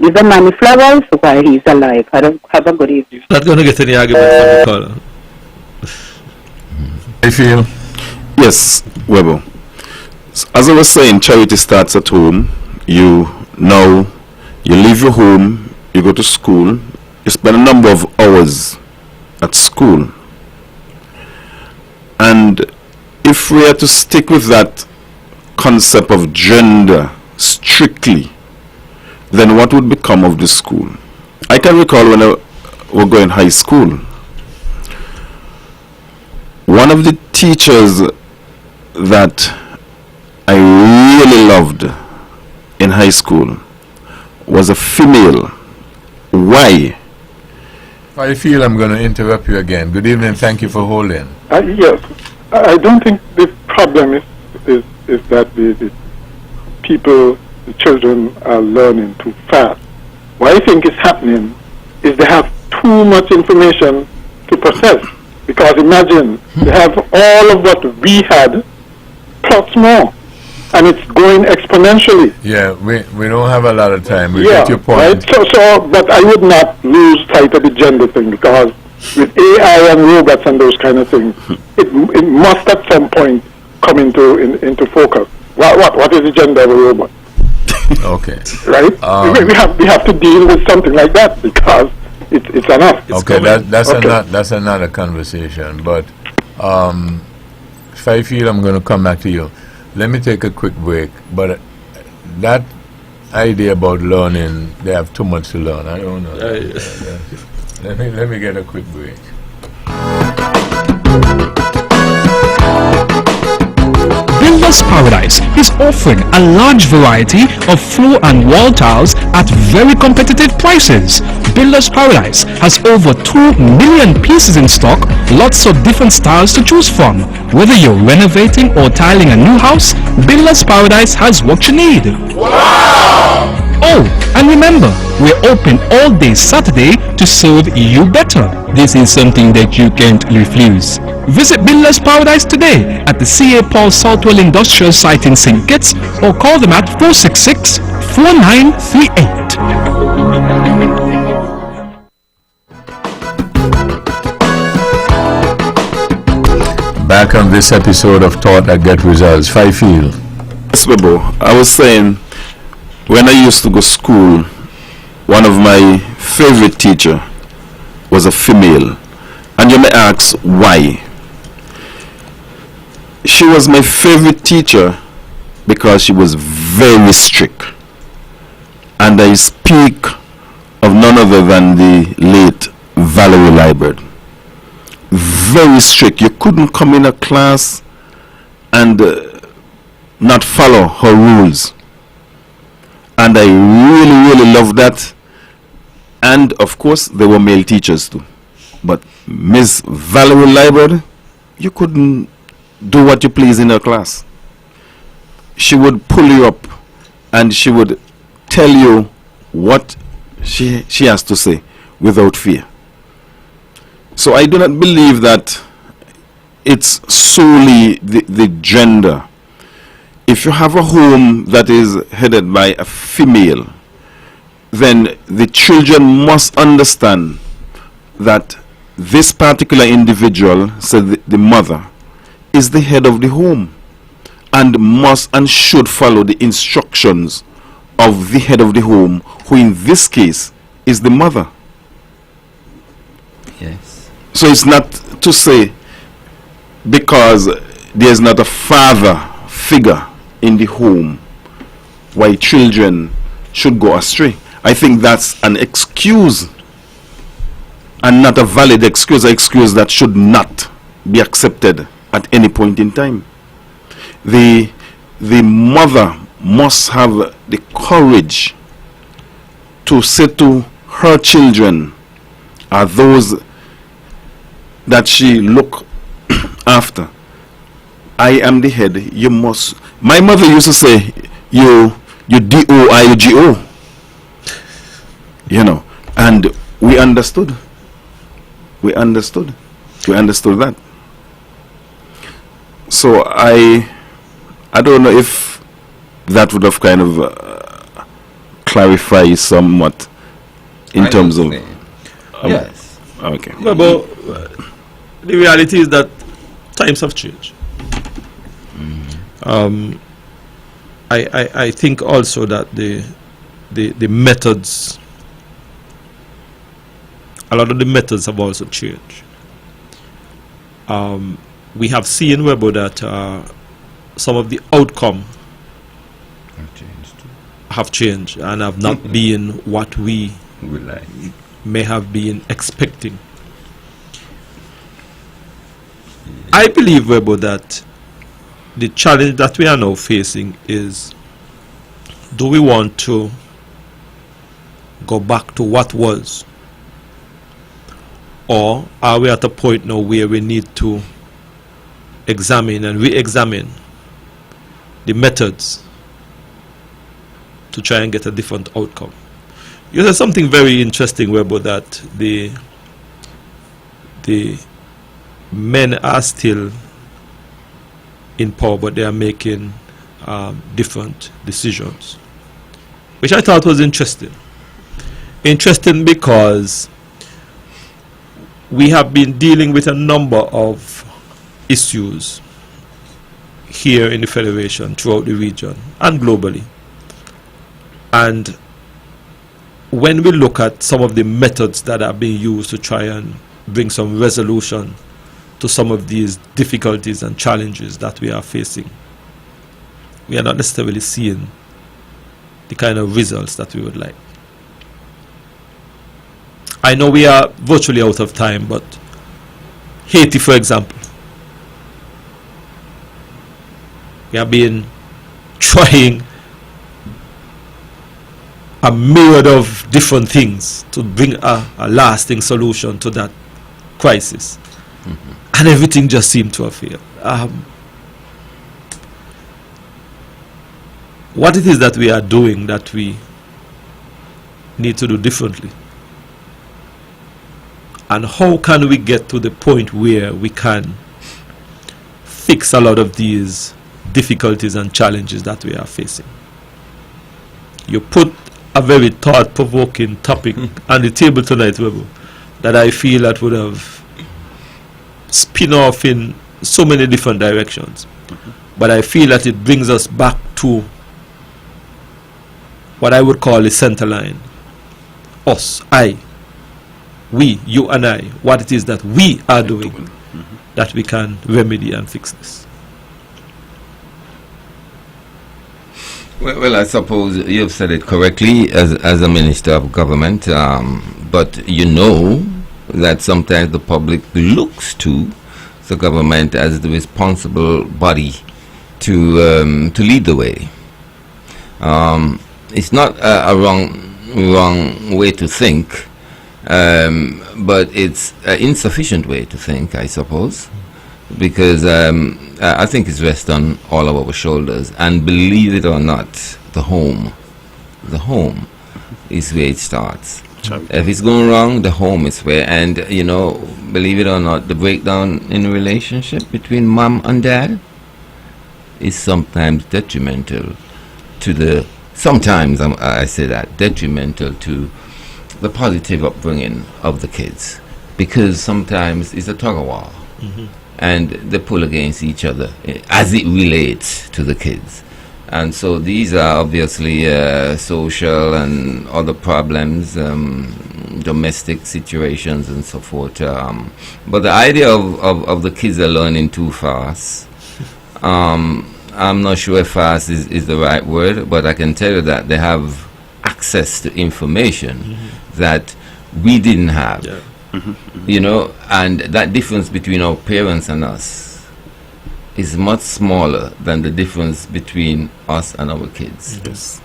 Give the man flowers while he's alive. Have a good evening. Not going to get any argument from the caller. I feel. Yes, Webbo. As I was saying, charity starts at home. You leave your home, you go to school, you spend a number of hours at school. And if we are to stick with that concept of gender strictly, then what would become of the school? I can recall when I was going high school, one of the teachers that I really loved in high school was a female. Why? I feel I'm going to interrupt you again. Good evening, thank you for holding. Yes, I don't think the problem is that the people, the children are learning too fast. What I think is happening is they have too much information to process. Because imagine, they have all of what we had, plus more. And it's going exponentially. Yeah, we don't have a lot of time. We Yeah, get your point. right? So, but I would not lose sight of the gender thing, because with AI and robots and those kind of things, it must at some point come into focus. What is the gender of a robot? Okay. Right? We have to deal with something like that, because it's enough. Okay, that's another conversation. But if I feel I'm going to come back to you, let me take a quick break. But that idea about learning, they have too much to learn. I don't know. Let me get a quick break. Builders Paradise is offering a large variety of floor and wall tiles at very competitive prices. Builders Paradise has over 2 million pieces in stock, lots of different styles to choose from. Whether you're renovating or tiling a new house, Builders Paradise has what you need. Wow! Oh, and remember, we're open all day Saturday to serve you better. This is something that you can't refuse. Visit Builders Paradise today at the C.A. Paul Southwell Industrial Site in St. Kitts, or call them at 466-4938. Back on this episode of Thought That Get Results. Fifield. Yes, Webbo. I was saying, when I used to go to school, one of my favorite teacher was a female. And you may ask why. She was my favorite teacher because she was very strict. And I speak of none other than the late Valerie Liebert. Very strict. You couldn't come in a class and not follow her rules. And I really loved that. And of course, there were male teachers too. But Miss Valerie Liebert, you couldn't do what you please in her class. She would pull you up and she would tell you what she has to say without fear. So I do not believe that it's solely the gender. If you have a home that is headed by a female, then the children must understand that this particular individual, so the mother, is the head of the home and must and should follow the instructions of the head of the home, who in this case is the mother. Yes. So it's not to say because there is not a father figure in the home why children should go astray. I think that's an excuse and not a valid excuse, an excuse that should not be accepted at any point in time. The mother must have the courage to say to her children, are those that she look after, I am the head, you must. My mother used to say, you D-O-I-G-O, you know, and we understood that. So I don't know if that would have kind of clarified somewhat in terms of yes. Okay. But the reality is that times have changed. I think also that the methods, a lot of the methods have also changed. We have seen, Webbo, that some of the outcome have changed and have not been what we may have been expecting. I believe, Webbo, that the challenge that we are now facing is, do we want to go back to what was, or are we at a point now where we need to examine and re-examine the methods to try and get a different outcome? You said something very interesting, Webbo, that the men are still in power, but they are making different decisions, which I thought was interesting. Interesting because we have been dealing with a number of issues here in the Federation, throughout the region, and globally. And when we look at some of the methods that are being used to try and bring some resolution to some of these difficulties and challenges that we are facing, we are not necessarily seeing the kind of results that we would like. I know we are virtually out of time, but Haiti, for example, we have been trying a myriad of different things to bring a lasting solution to that crisis. And everything just seemed to have failed. What it is that we are doing that we need to do differently? And how can we get to the point where we can fix a lot of these difficulties and challenges that we are facing? You put a very thought-provoking topic on the table tonight, Webbo, that I feel that would have spin off in so many different directions. But I feel that it brings us back to what I would call the center line. Us, I, we, you and I, what it is that we are doing, that we can remedy and fix this. Well, I suppose you've said it correctly as a minister of government, but you know that sometimes the public looks to the government as the responsible body to lead the way. It's not a wrong way to think, but it's an insufficient way to think, I suppose, because I think it's rests on all of our shoulders. And believe it or not, the home is where it starts. If it's going wrong, the home is where, and believe it or not, the breakdown in a relationship between mom and dad is sometimes detrimental to the, sometimes I say that, detrimental to the positive upbringing of the kids, because sometimes it's a tug of war. And they pull against each other as it relates to the kids. And so these are obviously social and other problems, domestic situations and so forth. But the idea of the kids are learning too fast, I'm not sure if fast is the right word, but I can tell you that they have access to information that we didn't have. And that difference between our parents and us is much smaller than the difference between us and our kids. Yes.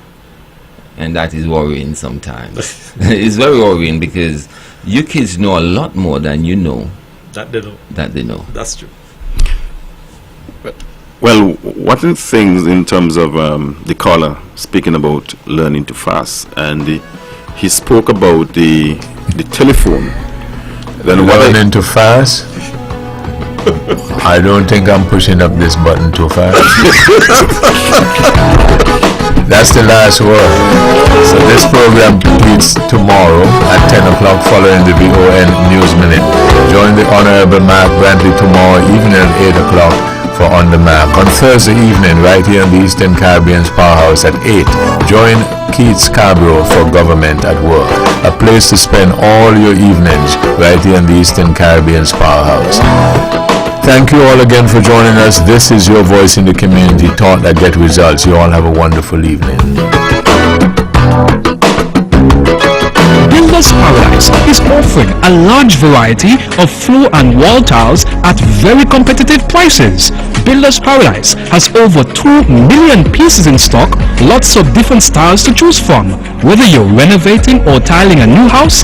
And that is worrying sometimes. It's very worrying because your kids know a lot more than you know. That they know. That's true. Well, what are things in terms of the caller speaking about learning to fast, and he spoke about the telephone. Then learning to fast? I don't think I'm pushing up this button too fast. That's the last word. So this program repeats tomorrow at 10 o'clock following the VON News Minute. Join the Honorable Mark Brantley tomorrow evening at 8 o'clock for On the Mark. On Thursday evening, right here in the Eastern Caribbean's Powerhouse at 8, join Keith Scarborough for Government at Work, a place to spend all your evenings right here in the Eastern Caribbean's Powerhouse. Thank you all again for joining us. This is your voice in the community, thought that get results. You all have a wonderful evening. Builders Paradise is offering a large variety of floor and wall tiles at very competitive prices. Builders Paradise has over 2 million pieces in stock, lots of different styles to choose from. Whether you're renovating or tiling a new house,